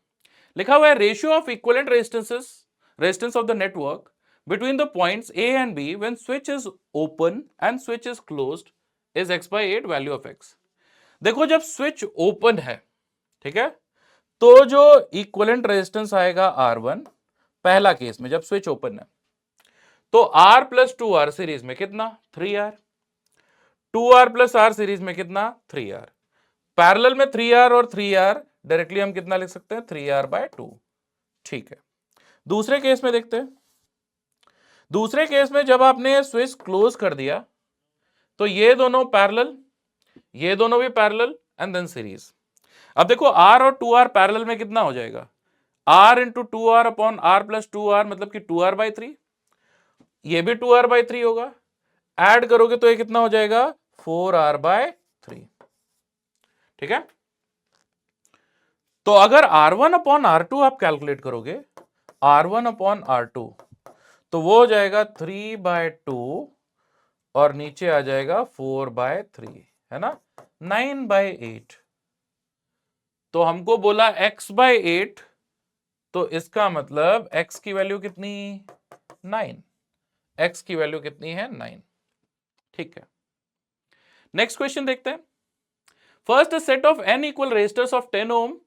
[SPEAKER 1] लिखा हुआ है ratio of equivalent resistances, resistance of the network between the points A and B when switch is open and switch is closed is x/8 value of x। देखो जब स्विच ओपन है, ठीक है, तो जो इक्विवेलेंट रेजिस्टेंस आएगा R1, पहला case में जब स्विच ओपन है, तो R प्लस 2R सीरीज में कितना 3R, 2R plus R series में कितना 3R, पैरेलल में 3R और 3R डायरेक्टली हम कितना लिख सकते हैं 3R/2। ठीक है, दूसरे केस में देखते हैं। दूसरे केस में जब आपने स्विच क्लोज कर दिया तो ये दोनों पैरेलल, ये दोनों भी पैरेलल एंड देन सीरीज। अब देखो R और 2R पैरेलल में कितना हो जाएगा, R into 2R upon R plus 2R मतलब कि 2R/3, ये भी 2R/3 होगा, ऐड करोगे तो ये कितना हो जाएगा 4R/3। ठीक है, तो अगर R1 अपॉन R2 आप कैलकुलेट करोगे, R1 अपॉन R2 तो वो हो जाएगा 3/2 और नीचे आ जाएगा 4/3, है ना, 9/8। तो हमको बोला x/8, तो इसका मतलब x की वैल्यू कितनी, 9, x की वैल्यू कितनी है 9। ठीक है, नेक्स्ट क्वेश्चन देखते हैं। First set of n equal resistors of 10 ohm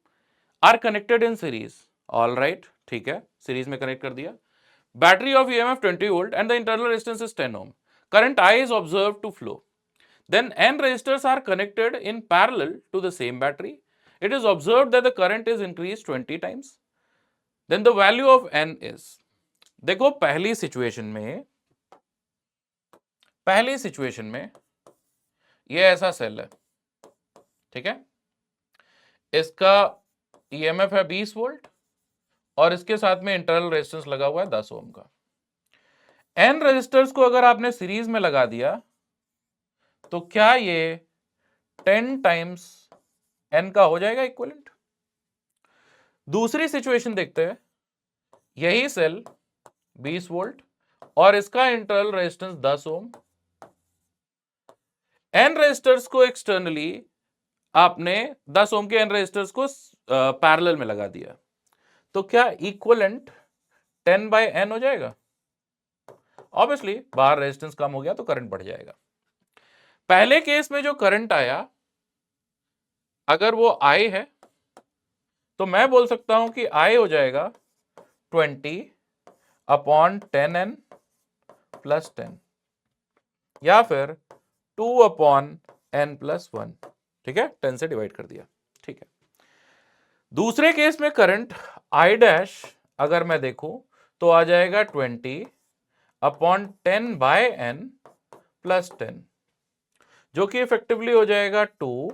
[SPEAKER 1] are connected in series. All right, ठीक है, सीरीज में कनेक्ट कर दिया। Battery of EMF 20 volt and the internal resistance is 10 ohm. Current I is observed to flow. Then n resistors are connected in parallel to the same battery. It is observed that the current is increased 20 times. Then the value of n is, देखो पहली situation में ये ऐसा cell है, ठीक है, इसका EMF है 20 वोल्ट और इसके साथ में इंटरनल रेजिस्टेंस लगा हुआ है 10 ओम का। n रेजिस्टर्स को अगर आपने सीरीज में लगा दिया तो क्या ये 10 टाइम्स n का हो जाएगा इक्विवेलेंट। दूसरी सिचुएशन देखते हैं, यही सेल 20 वोल्ट और इसका इंटरनल रेजिस्टेंस 10 ओम। n रेजिस्टर्स को एक्सटर्नली आपने 10 ओम के n रेजिस्टर्स को पैरेलल में लगा दिया, तो क्या इक्विवेलेंट 10/n हो जाएगा। ऑब्वियसली बाहर रेजिस्टेंस कम हो गया तो करंट बढ़ जाएगा। पहले केस में जो करंट आया अगर वो I है तो मैं बोल सकता हूं कि I हो जाएगा 20/10n प्लस 10 या फिर 2/n प्लस 1। ठीक है, 10 से डिवाइड कर दिया। ठीक है, दूसरे केस में करंट I डैश अगर मैं देखूं तो आ जाएगा 20/10/n प्लस 10 जो कि इफेक्टिवली हो जाएगा 2/,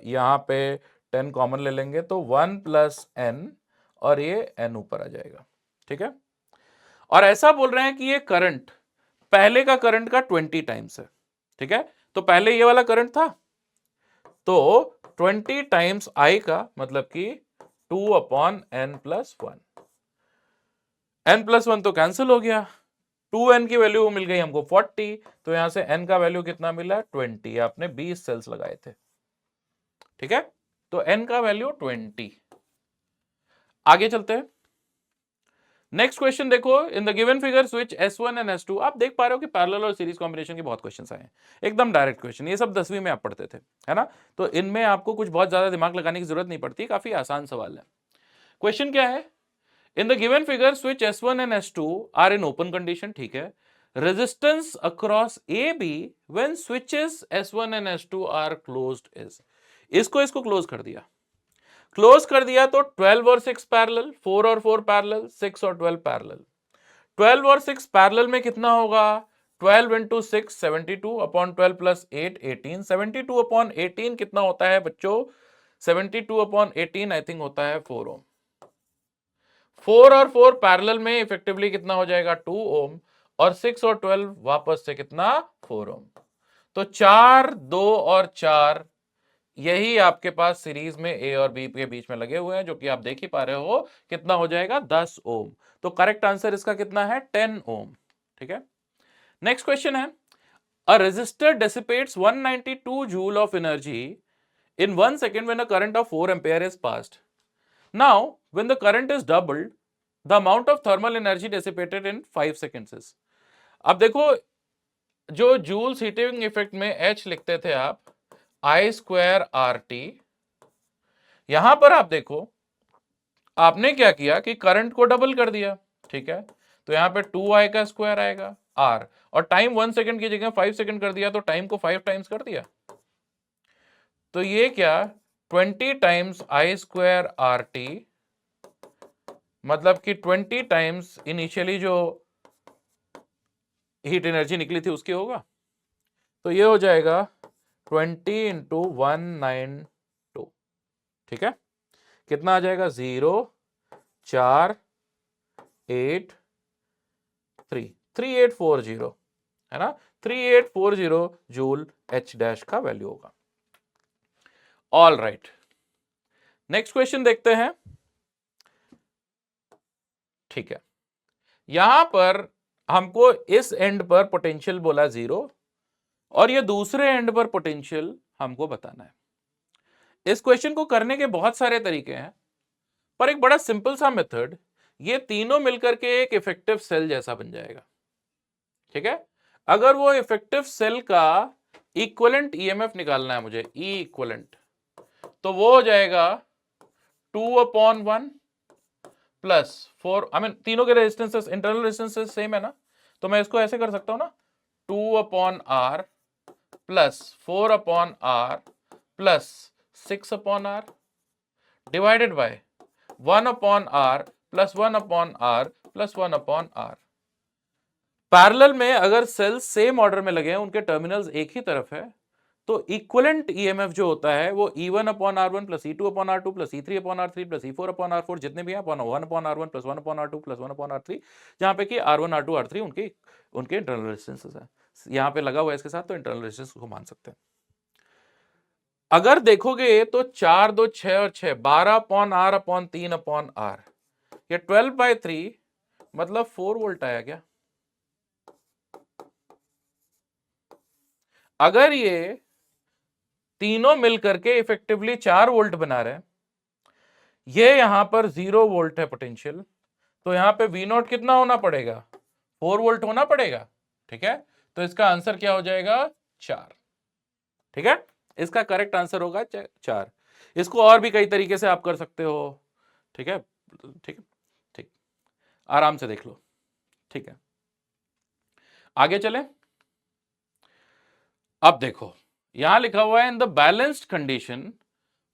[SPEAKER 1] यहां पे 10 कॉमन ले लेंगे तो 1 प्लस n और ये n ऊपर आ जाएगा। ठीक है, और ऐसा बोल रहे हैं कि ये करंट पहले का करंट का 20 टाइम्स है। ठीक है, तो पहले ये वाला करंट था तो 20 टाइम्स I का मतलब कि 2/n प्लस 1, n प्लस 1 तो कैंसिल हो गया, 2n की वैल्यू मिल गई हमको 40, तो यहां से n का वैल्यू कितना मिला 20, आपने 20 सेल्स लगाए थे। ठीक है, तो n का वैल्यू 20। आगे चलते हैं, नेक्स्ट क्वेश्चन देखो। In the given figure switch S1 and S2, आप देख पा रहे हो कि पैरेलल और सीरीज कॉम्बिनेशन के बहुत क्वेश्चंस आए हैं, एकदम डायरेक्ट क्वेश्चन, ये सब 10वीं में आप पढ़ते थे, है ना, तो इनमें आपको कुछ बहुत ज्यादा दिमाग लगाने की जरूरत नहीं पड़ती, काफी आसान सवाल है। क्वेश्चन क्या है, in the given figure switch S1 and S2 are in open condition. ठीक है, resistance across AB when switches S1 and S2 are closed is, इसको क्लोज कर दिया, क्लोज कर दिया तो 12 और 6 पैरेलल, 4 और 4 पैरेलल, 6 और 12 पैरेलल। 12 और 6 पैरेलल में कितना होगा, 12 इंटू 6 72 अपॉन 12 प्लस 8 18, 72 अपॉन 18 कितना होता है बच्चों, 72 अपॉन 18 आई थिंक होता है 4 ओम। 4 और 4 पैरेलल में इफेक्टिवली कितना हो जाएगा 2 ओम और 6 और 12 वापस से कितना 4 ओम, तो 4 2 और 4 यही आपके पास सीरीज में A और B के बीच में लगे हुए हैं, जो कि आप देख ही पा रहे हो कितना हो जाएगा 10 ओम। तो करेक्ट आंसर इसका कितना है 10 ओम। ठीक है, नेक्स्ट क्वेश्चन है, a resistor dissipates 192 joule of energy in 1 second when a current of 4 ampere is passed. Now when the current is doubled, the amount of thermal energy dissipated in 5 seconds is. अब देखो जो joules heating effect में H लिखते थे आप I²RT, यहां पर आप देखो आपने क्या किया कि करंट को डबल कर दिया। ठीक है, तो यहां पे 2I का स्क्वायर आएगा R, और टाइम 1 सेकंड की जगह 5 सेकंड कर दिया तो टाइम को 5 टाइम्स कर दिया, तो ये क्या 20 टाइम्स I²RT मतलब कि 20 टाइम्स इनिशियली जो हीट एनर्जी निकली थी उसकी होगा। तो ये हो जाएगा 20 इंटू 192, ठीक है। कितना आ जाएगा? 0 4 8 3 3840, है ना, 3840 जूल एच डैश का वैल्यू होगा। ऑल राइट, नेक्स्ट क्वेश्चन देखते हैं। ठीक है, यहां पर हमको इस एंड पर पोटेंशियल बोला 0 और ये दूसरे एंड पर पोटेंशियल हमको बताना है। इस क्वेश्चन को करने के बहुत सारे तरीके हैं, पर एक बड़ा सिंपल सा मेथड, ये तीनों मिलकर के एक इफेक्टिव सेल जैसा बन जाएगा, ठीक है। अगर वो इफेक्टिव सेल का इक्विवेलेंट ईएमएफ निकालना है मुझे, ई इक्विवेलेंट, तो वो हो जाएगा 2/1 प्लस 4, आई मीन तीनों के रेजिस्टेंसेस, इंटरनल रेजिस्टेंसेस सेम है ना, तो मैं इसको ऐसे कर सकता हूं ना, 2/R plus 4/R plus 6/R divided by 1/R plus 1/R plus 1/R। Parallel में अगर सेल्स सेम ऑर्डर में लगे हैं, उनके टर्मिनल्स एक ही तरफ है, तो इक्विवेलेंट ईएमएफ जो होता है वो E1/R1 plus E2/R2 plus E3/R3 plus E4/R4 जितने भी हैं, 1/R1 plus 1/R2 plus 1/R3, जहां पे कि R1 R2 R3 उनके इंटरनल रेजिस्टेंसेस हैं। यहां पे लगा हुआ है इसके साथ, तो इंटरनल रेजिस्टेंस को मान सकते हैं। अगर देखोगे तो 4 2 6 और 6 12/R/3/R, ये 12/3 मतलब 4 वोल्ट आया क्या? अगर ये तीनों मिलकर के इफेक्टिवली 4 वोल्ट बना रहे हैं, ये यहां पर 0 वोल्ट है पोटेंशियल, तो यहां पे V नॉट कितना होना पड़ेगा? 4 वोल्ट होना पड़ेगा, ठीक है। तो इसका आंसर क्या हो जाएगा? 4, ठीक है। इसका करेक्ट आंसर होगा 4। इसको और भी कई तरीके से आप कर सकते हो, ठीक है, ठीक है, ठीक, आराम से देख लो, ठीक है। आगे चले, अब देखो यहां लिखा हुआ है in the balanced condition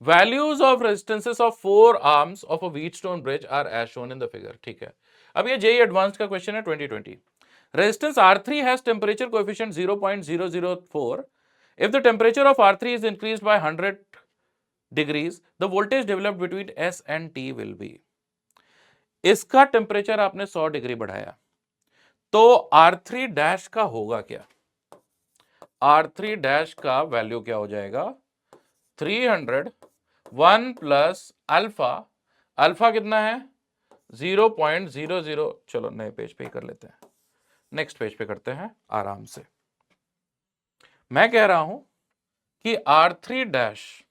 [SPEAKER 1] values of resistances of 4 arms of a Wheatstone bridge are as shown in the figure, ठीक है। अब ये जेईई एडवांस्ड का क्वेश्चन है 2020। Resistance R3 has temperature coefficient 0.004। If the temperature of R3 is increased by 100 degrees the voltage developed between S and T will be. इसका temperature आपने 100 degree बढ़ाया, तो R3 डैश का होगा क्या? R3 डैश का वैल्यू क्या हो जाएगा? 300 1 प्लस अल्फा, अल्फा कितना है? 0.00, चलो नए पेज पे ही कर लेते हैं, नेक्स्ट पेज पे करते हैं आराम से। मैं कह रहा हूं कि R3 डैश,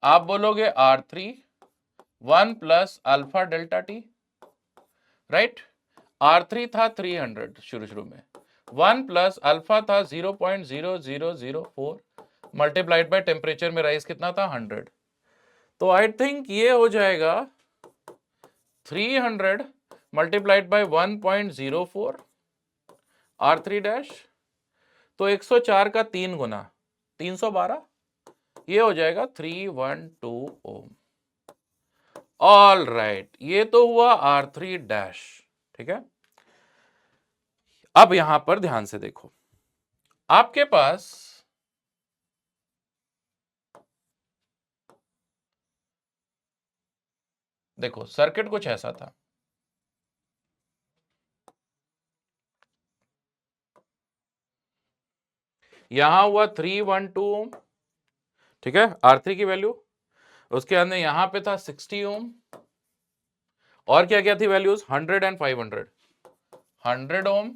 [SPEAKER 1] आप बोलोगे R3 1 plus alpha delta T, right. R3 था 300 शुरू में, 1 प्लस अल्फा था 0.0004 मल्टीप्लाइड बाय टेम्परेचर में राइज कितना था? 100। तो आई थिंक ये हो जाएगा 300 मल्टीप्लाइड बाय 1.04 R3 डैश, तो 104 का 3 गुना 312, ये हो जाएगा 312 ओम। ऑल राइट, ये तो हुआ R3 डैश, ठीक है। अब यहां पर ध्यान से देखो, आपके पास देखो सर्किट कुछ ऐसा था, यहां हुआ 312 ओम, ठीक है, R3 की वैल्यू। उसके अंदर यहां पे था 60 ओम, और क्या क्या थी वैल्यूज? 100 एंड 500, 100 ओम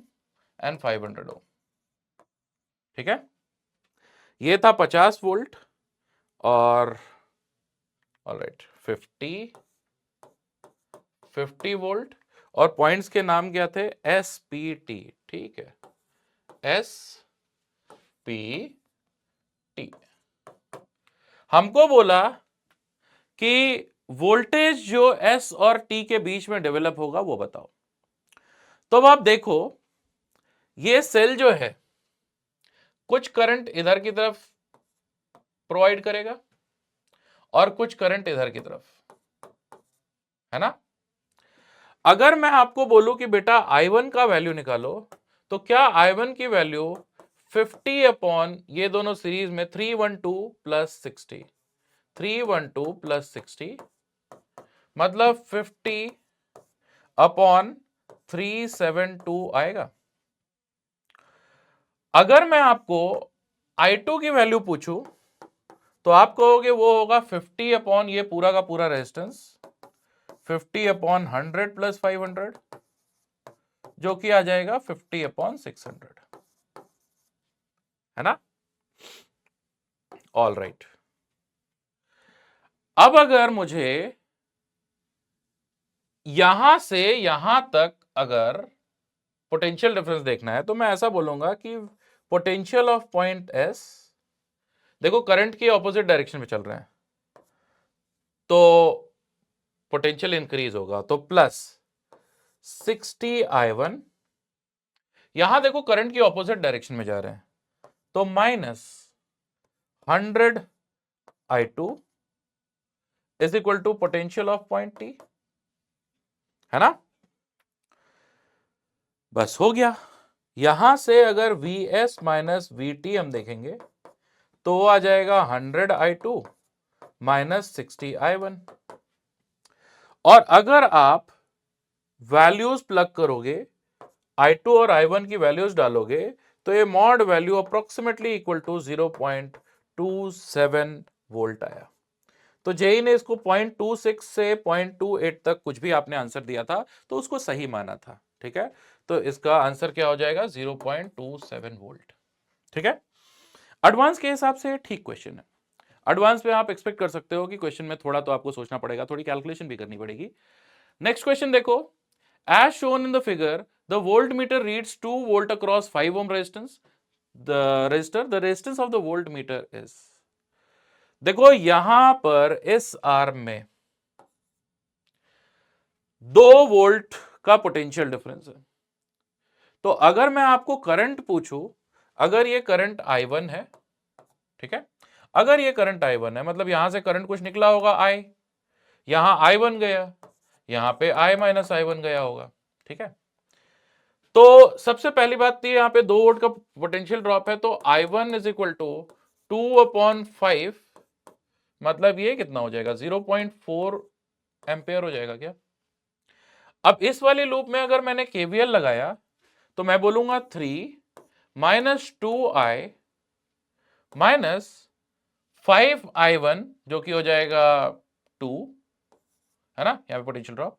[SPEAKER 1] एंड 500 ओम, ठीक है। ये था 50 वोल्ट और ऑलराइट 50 वोल्ट, और पॉइंट्स के नाम क्या थे? SPT, ठीक है, SPT। हमको बोला कि वोल्टेज जो S और T के बीच में डेवलप होगा वो बताओ। तो अब आप देखो, ये सेल जो है कुछ करंट इधर की तरफ प्रोवाइड करेगा और कुछ करंट इधर की तरफ, है ना। अगर मैं आपको बोलूं कि बेटा I1 का वैल्यू निकालो, तो क्या I1 की वैल्यू 50 अपॉन ये दोनों सीरीज में 312 प्लस 60, 312 प्लस 60 मतलब 50 अपॉन 372 आएगा। अगर मैं आपको I2 की वैल्यू पूछूं तो आप कहोगे वो होगा 50 अपॉन ये पूरा का पूरा रेजिस्टेंस, 50 अपॉन 100 प्लस 500 जो कि आ जाएगा 50 अपॉन 600, है ना। All right. अब अगर मुझे यहां से यहां तक अगर पोटेंशियल डिफरेंस देखना है तो मैं ऐसा बोलूंगा कि पोटेंशियल ऑफ पॉइंट एस, देखो करंट की ऑपोजिट डायरेक्शन में चल रहे हैं तो पोटेंशियल इंक्रीज होगा, तो प्लस 60I1, यहां देखो करंट की ऑपोजिट डायरेक्शन में जा रहे हैं तो minus 100I2 is equal to potential of point T, है ना। बस हो गया। यहां से अगर Vs माइनस Vt हम देखेंगे तो वो आ जाएगा 100I2 माइनस 60I1, और अगर आप वैल्यूज प्लग करोगे, I2 और I1 की वैल्यूज डालोगे तो ये mod value approximately equal to 0.27 volt आया। तो जेई ने इसको 0.26 से 0.28 तक कुछ भी आपने आंसर दिया था तो उसको सही माना था, ठीक है। तो इसका आंसर क्या हो जाएगा 0.27 वोल्ट, ठीक है। एडवांस के हिसाब से ठीक क्वेश्चन है। एडवांस में आप एक्सपेक्ट कर सकते हो कि क्वेश्चन में थोड़ा तो आपको सोचना पड़ेगा, थोड़ी कैलकुलेशन भी करनी पड़ेगी। नेक्स्ट क्वेश्चन देखो, as shown in the figure the voltmeter reads 2 volt across 5 ohm resistance, the resistance of the voltmeter is. देखो यहां पर इस आर्म में 2 वोल्ट का पोटेंशियल डिफरेंस है। तो अगर मैं आपको करंट पूछूं, अगर ये करंट I1 है, ठीक है, अगर ये करंट I1 है मतलब यहां से करंट कुछ निकला होगा I, यहां I1 गया, यहां पे I माइनस I1 गया होगा, ठीक है। तो सबसे पहली बात यहां पे 2 वोल्ट का पोटेंशियल ड्रॉप है तो I1 इज इक्वल टू 2/5, मतलब ये कितना हो जाएगा 0.4 एम्पेयर हो जाएगा क्या। अब इस वाले लूप में अगर मैंने केवीएल लगाया तो मैं बोलूंगा 3 माइनस 2I माइनस 5I1 जो कि हो जाएगा 2, है ना, यहां पे पोटेंशियल ड्रॉप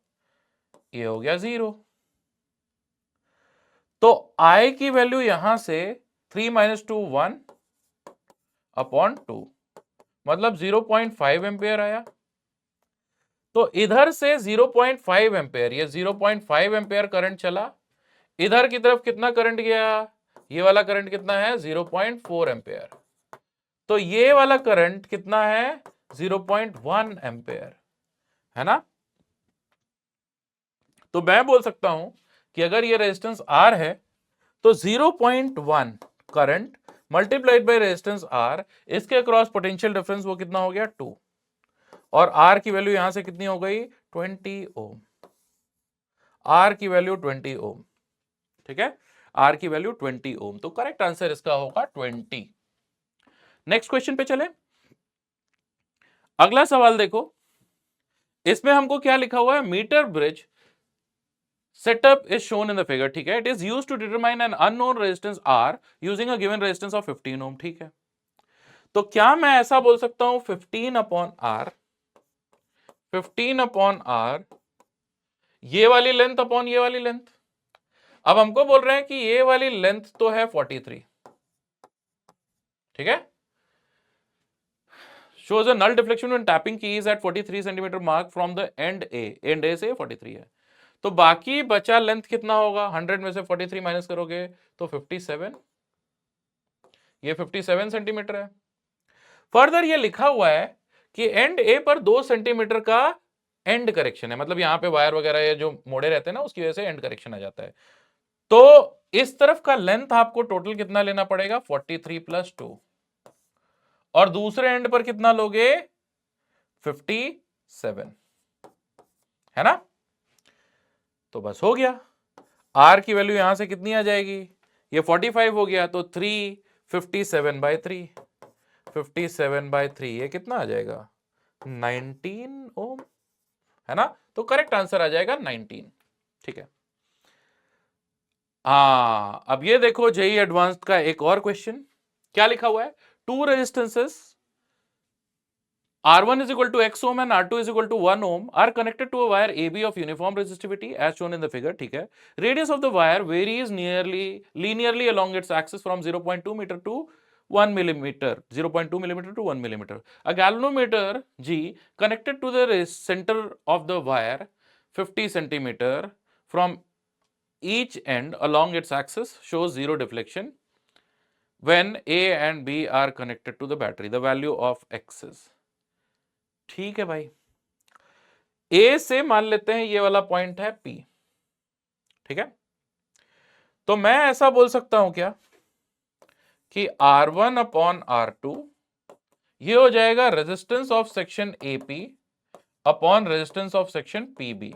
[SPEAKER 1] ये हो गया 0। तो I की वैल्यू यहां से 3 माइनस 2 1 अपॉन 2 मतलब 0.5 एम्पेयर आया। तो इधर से 0.5 एम्पेयर, ये 0.5 एम्पेयर करंट चला, इधर की तरफ कितना करंट गया, ये वाला करंट कितना है 0.4 एम्पेयर, तो ये वाला करंट कितना है 0.1 एम्पेयर, है ना। तो मैं बोल सकता हूं कि अगर ये रेजिस्टेंस R है तो 0.1 current multiplied by resistance R, इसके अक्रॉस पोटेंशियल डिफरेंस वो कितना हो गया 2, और R की वैल्यू यहां से कितनी हो गई 20 ओम, R की वैल्यू 20 ओम, ठीक है, R की वैल्यू 20 ओम, तो करेक्ट आंसर इसका होगा 20। नेक्स्ट क्वेश्चन पे चले। अगला सवाल देखो, इसमें हमको क्या लिखा हुआ है, meter bridge setup is shown in the figure, ठीक है, it is used to determine an unknown resistance R using a given resistance of 15 ohm, ठीक है। तो क्या मैं ऐसा बोल सकता हूं 15 अपॉन R, 15 अपॉन R, ये वाली लेंथ अपॉन ये वाली लेंथ। अब हमको बोल रहे हैं कि ये वाली लेंथ तो है 43, ठीक है, shows a null deflection when tapping key is at 43 centimeter mark from the end A, end A से 43 है, तो बाकी बचा लेंथ कितना होगा, 100 में से 43 माइनस करोगे तो 57, ये 57 सेंटीमीटर है। फर्दर ये लिखा हुआ है कि एंड ए पर 2 सेंटीमीटर का एंड करेक्शन है, मतलब यहां पे वायर वगैरह ये जो मोड़े रहते हैं ना उसकी वजह से एंड करेक्शन आ जाता है। तो इस तरफ का लेंथ आपको टोटल कितना लेना पड़ेगा 43 प्लस 2, और दूसरे एंड पर कितना लोगे 57 है ना। तो बस हो गया, आर की वैल्यू यहां से कितनी आ जाएगी, ये 45 हो गया, तो 357/3, 57/3 ये कितना आ जाएगा 19 ओम, है ना। तो करेक्ट आंसर आ जाएगा 19। ठीक है, अब ये देखो जेई एडवांस्ड का एक और क्वेश्चन, क्या लिखा हुआ है, two resistances R1 is equal to X ohm and R2 is equal to 1 ohm are connected to a wire AB of uniform resistivity as shown in the figure. ठीक है, radius of the wire varies linearly along its axis from 0.2 meter to 1 millimeter, 0.2 millimeter to 1 millimeter. A galvanometer G connected to the center of the wire 50 centimeter from each end along its axis shows zero deflection when A and B are connected to the battery. The value of X is. ठीक है भाई, ए से मान लेते हैं ये वाला point है पी। ठीक है, तो मैं ऐसा बोल सकता हूं क्या कि R1/R2 ये हो जाएगा resistance of section AP upon resistance of section PB.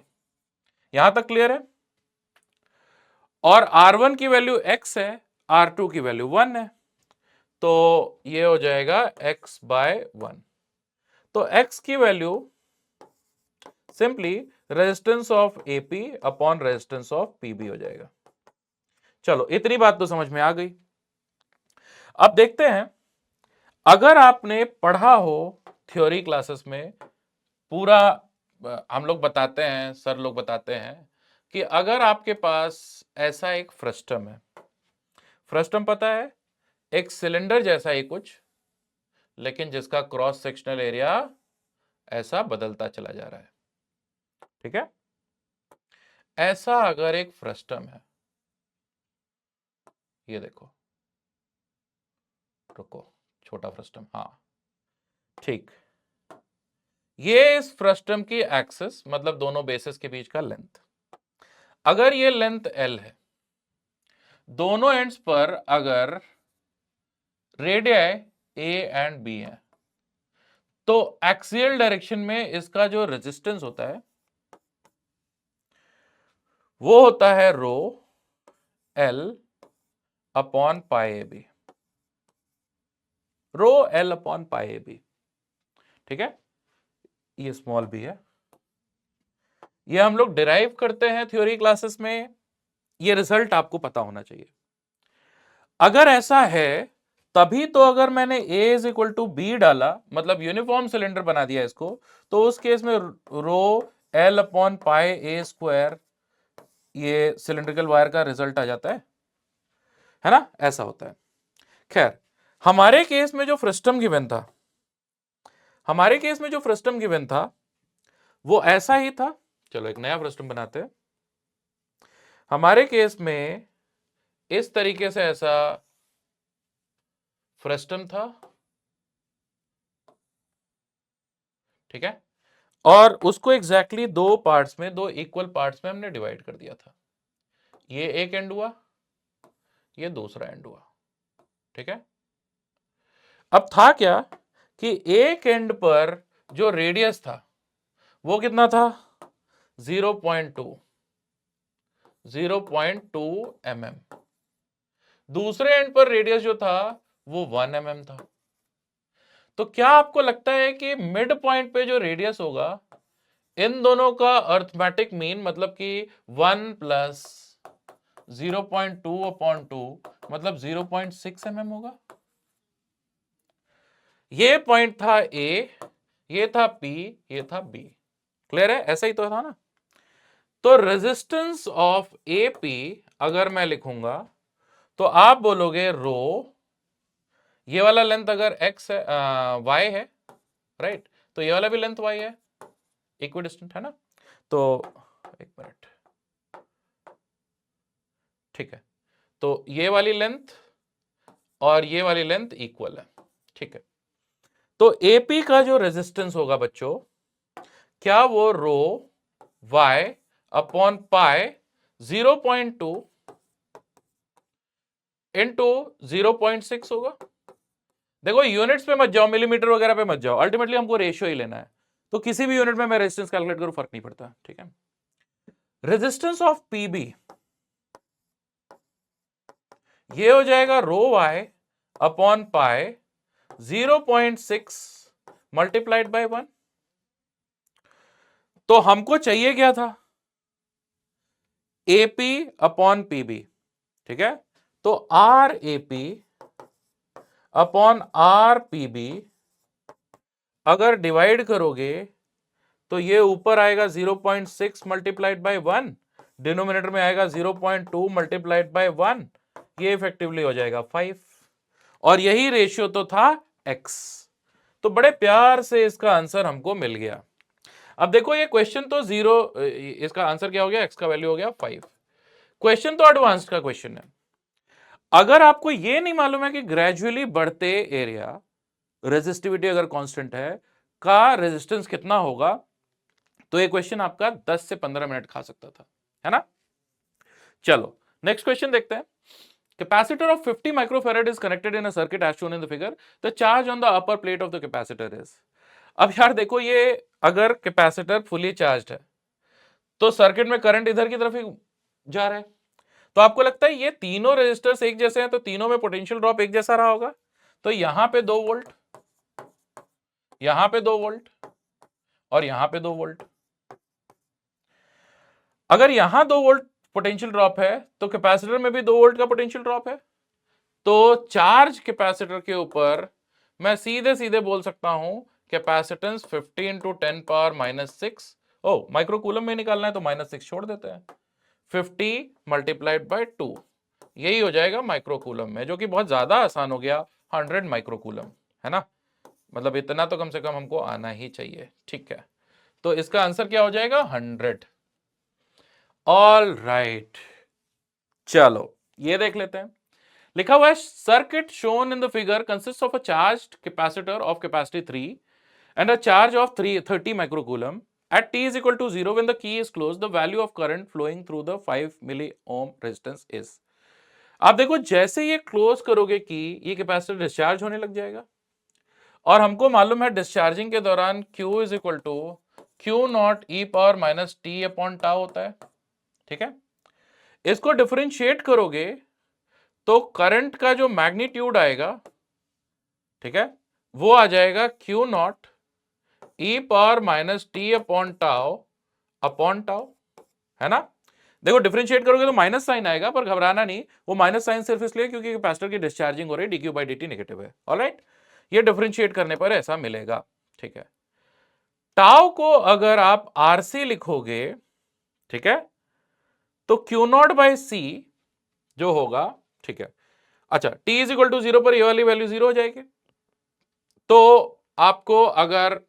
[SPEAKER 1] यहां तक क्लियर है। और R1 की वैल्यू x है, R2 की वैल्यू 1 है, तो ये हो जाएगा x/1। तो x की value simply resistance of AP upon resistance of PB हो जाएगा। चलो इतनी बात तो समझ में आ गई। अब देखते हैं, अगर आपने पढ़ा हो थ्योरी क्लासेस में पूरा, हम लोग बताते हैं, सर लोग बताते हैं कि अगर आपके पास ऐसा एक फ्रस्टम है, फ्रस्टम पता है, एक सिलेंडर जैसा ही कुछ, लेकिन जिसका क्रॉस सेक्शनल एरिया ऐसा बदलता चला जा रहा है। ठीक है, ऐसा अगर एक फ्रस्टम है, ये देखो, रुको, छोटा फ्रस्टम, हाँ ठीक, ये इस फ्रस्टम की एक्सिस मतलब दोनों बेसिस के बीच का लेंथ, अगर ये लेंथ L है, दोनों एंड्स पर अगर रेडियाई A एंड B है, तो एक्सियल डायरेक्शन में इसका जो रेजिस्टेंस होता है वो होता है rho L upon pi A B, rho L upon pi A B. ठीक है, ये स्मॉल b है, ये हम लोग डिराइव करते हैं थ्योरी क्लासेस में, ये रिजल्ट आपको पता होना चाहिए। अगर ऐसा है तभी तो अगर मैंने A is equal to B डाला, मतलब यूनिफॉर्म सिलेंडर बना दिया इसको, तो उस केस में रो L अपॉन पाई ए स्क्वायर ये सिलेंड्रिकल वायर का रिजल्ट आ जाता है ना, ऐसा होता है। खैर, हमारे केस में जो फ्रस्टम गिवन था, हमारे केस में जो फ्रस्टम गिवन था वो ऐसा ही था। चलो एक नया फ्रस्टम बनाते हैं। हमारे केस में इस तरीके से ऐसा फ्रस्टम था, ठीक है, और उसको एग्जैक्टली दो पार्ट्स में, दो इक्वल पार्ट्स में हमने डिवाइड कर दिया था। ये एक एंड हुआ, ये दूसरा एंड हुआ। ठीक है, अब था क्या कि एक एंड पर जो रेडियस था वो कितना था 0.2 mm, दूसरे एंड पर रेडियस जो था वो 1 mm था। तो क्या आपको लगता है कि मिड पॉइंट पे जो रेडियस होगा इन दोनों का अर्थमेटिक मीन मतलब कि 1 प्लस 0.2/2 मतलब 0.6 mm होगा? ये पॉइंट था ए, ये था पी, ये था बी। क्लियर है? ऐसा ही तो था ना। तो रेजिस्टेंस ऑफ ए पी अगर मैं लिखूंगा तो आप बोलोगे रो, ये वाला लेंथ अगर एक्स है, वाई है, राइट, तो ये वाला भी लेंथ वाई है, इक्विडिस्टेंट है ना। तो एक मिनट, ठीक है, तो ये वाली लेंथ और ये वाली लेंथ इक्वल है। ठीक है, तो एपी का जो रेजिस्टेंस होगा बच्चों, क्या वो रो वाई अपॉन पाई 0.2 इंटू 0.6 होगा। देखो यूनिट्स पे मत जाओ, मिलीमीटर वगैरह पे मत जाओ, अल्टीमेटली हमको रेशियो ही लेना है। तो किसी भी यूनिट में मैं रेजिस्टेंस कैलकुलेट करूं फर्क नहीं पड़ता, ठीक है। रेजिस्टेंस ऑफ पीबी ये हो जाएगा rho Y upon pi 0.6 multiplied by 1। तो हमको चाहिए क्या था, एपी अपॉन पीबी, ठीक है। तो R AP upon R PB अगर डिवाइड करोगे तो ये ऊपर आएगा 0.6 मल्टीप्लाइड बाय 1, डिनोमिनेटर में आएगा 0.2 मल्टीप्लाइड बाय 1, ये इफेक्टिवली हो जाएगा 5। और यही रेशियो तो था x। तो बड़े प्यार से इसका आंसर हमको मिल गया। अब देखो ये क्वेश्चन तो जीरो, इसका आंसर क्या हो गया, x का वैल्यू हो गया 5। क्वेश्चन तो एडवांस्ड का क्वेश्चन है। अगर आपको ये नहीं मालूम है कि ग्रेजुअली बढ़ते एरिया रेजिस्टिविटी अगर कांस्टेंट है का रेजिस्टेंस कितना होगा, तो ये क्वेश्चन आपका 10 से 15 मिनट खा सकता था, है ना। चलो नेक्स्ट क्वेश्चन देखते हैं। Capacitor of 50 microfarad is connected in a circuit as shown in the figure. The charge on the upper plate of the capacitor is. अब यार देखो, ये अगर कैपेसिटर फुली चार्ज है तो सर्किट में करंट इधर की तरफ ही जा रहा है, तो आपको लगता है ये तीनों रेजिस्टर्स एक जैसे हैं तो तीनों में पोटेंशियल ड्रॉप एक जैसा रहा होगा। तो यहां पे 2 वोल्ट, यहां पे 2 वोल्ट और यहां पे 2 वोल्ट। अगर यहां 2 वोल्ट पोटेंशियल ड्रॉप है तो कैपेसिटर में भी 2 वोल्ट का पोटेंशियल ड्रॉप है। तो चार्ज कैपेसिटर के ऊपर मैं सीधे सीधे बोल सकता हूं कैपेसिटेंस 50 इंटू 10 पावर -6। ओ माइक्रो कूलम में निकालना है तो -6 छोड़ देते हैं, 50 मल्टीप्लाइड बाय 2, यही हो जाएगा माइक्रो कूलम में, जो कि बहुत ज्यादा आसान हो गया, 100 माइक्रो कूलम, है ना। मतलब इतना तो कम से कम हमको आना ही चाहिए, ठीक है। तो इसका आंसर क्या हो जाएगा, 100। ऑल राइट, चलो ये देख लेते हैं। लिखा हुआ है circuit shown in the figure consist of a charged capacitor of capacity 3 and a charge of 30 microcoulomb at t is equal to 0 when the key is closed, the value of current flowing through the 5 milli ohm resistance is। आप देखो जैसे ये close करोगे की, ये capacitor discharge होने लग जाएगा और हमको मालूम है डिस्चार्जिंग के दौरान Q is equal to Q naught e power minus t upon tau होता है, ठीक है। इसको डिफरेंशिएट करोगे तो करंट का जो मैग्नीट्यूड आएगा, ठीक है, वो आ जाएगा Q not e power minus t upon tau, है ना। देखो डिफरेंशिएट करोगे तो माइनस साइन आएगा, पर घबराना नहीं, वो माइनस साइन सिर्फ इसलिए क्योंकि कैपेसिटर की डिस्चार्जिंग हो रही है, डीक्यू बाई डी नेगेटिव है। ऑलराइट, ये डिफरेंशिएट करने पर ऐसा मिलेगा, ठीक है। टाउ को अगर आप आरसी लिखोगे, ठीक है, तो क्यू नॉट बाई सी जो होगा, ठीक है। अच्छा, टी इज इक्वल टू 0 पर ये वाली वैल्यू 0 हो जाएगी। तो आपको अगर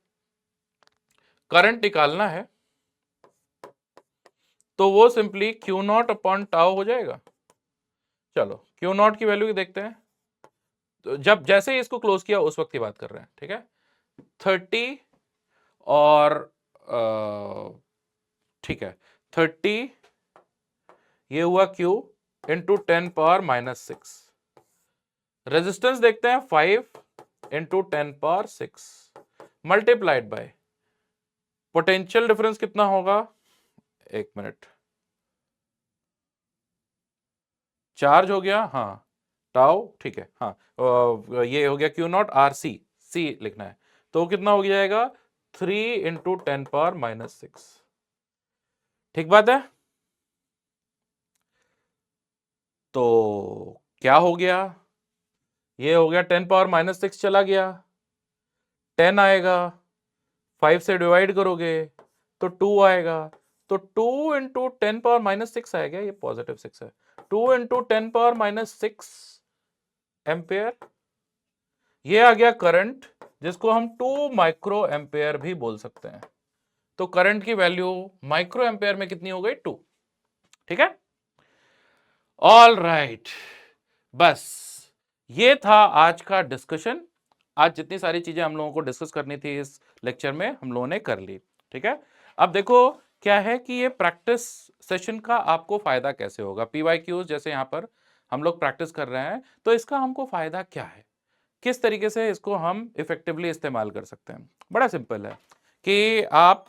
[SPEAKER 1] करंट निकालना है तो वो simply Q not upon tau हो जाएगा। चलो क्यू नॉट की वैल्यू देखते हैं। तो जब जैसे ही इसको क्लोज किया उस वक्त की बात कर रहे हैं, ठीक है। 30 और ठीक है 30 ये हुआ Q इंटू 10 पावर -6। रेजिस्टेंस देखते हैं 5 into 10 power 6 multiplied by potential difference कितना होगा, एक मिनट, चार्ज हो गया, हाँ टाउ, ठीक है, हाँ ये हो गया Q नॉट आर सी, सी लिखना है, तो कितना हो जाएगा 3 इंटू 10 पावर -6, ठीक बात है। तो क्या हो गया, ये हो गया 10 पावर -6 चला गया, 10 आएगा, 5 से डिवाइड करोगे तो 2 आएगा, तो 2 इंटू 10 पावर -6 आएगा, ये पॉजिटिव 6 है, 2 इंटू 10 पावर -6 एम्पेयर, ये आ गया करंट, जिसको हम 2 माइक्रो एम्पेयर भी बोल सकते हैं। तो करंट की वैल्यू माइक्रो एम्पेयर में कितनी हो गई, 2, ठीक है। ऑल राइट, बस ये था आज का डिस्कशन। आज जितनी सारी चीजें हम लोगों को डिस्कस करनी थी इस लेक्चर में हम लोगों ने कर ली, ठीक है। अब देखो क्या है कि ये प्रैक्टिस सेशन का आपको फायदा कैसे होगा, PYQs जैसे यहां पर हम लोग प्रैक्टिस कर रहे हैं, तो इसका हमको फायदा क्या है, किस तरीके से इसको हम इफेक्टिवली इस्तेमाल कर सकते हैं। बड़ा सिंपल है कि आप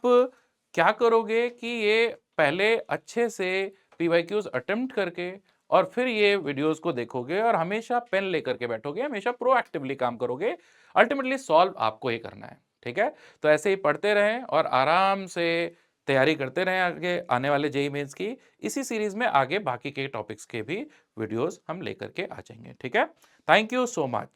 [SPEAKER 1] क्या करोगे कि ये पहले अच्छे से पीवाईक्यूज अटेम्प्ट करके और फिर ये वीडियोस को देखोगे और हमेशा पेन लेकर के बैठोगे, हमेशा प्रोएक्टिवली काम करोगे। अल्टीमेटली सॉल्व आपको ही करना है, ठीक है? तो ऐसे ही पढ़ते रहें और आराम से तैयारी करते रहें आगे आने वाले जेईई मेंस की। इसी सीरीज में आगे बाकी के टॉपिक्स के भी वीडियोस हम लेकर के आ जाएंगे, ठीक है? Thank you so much.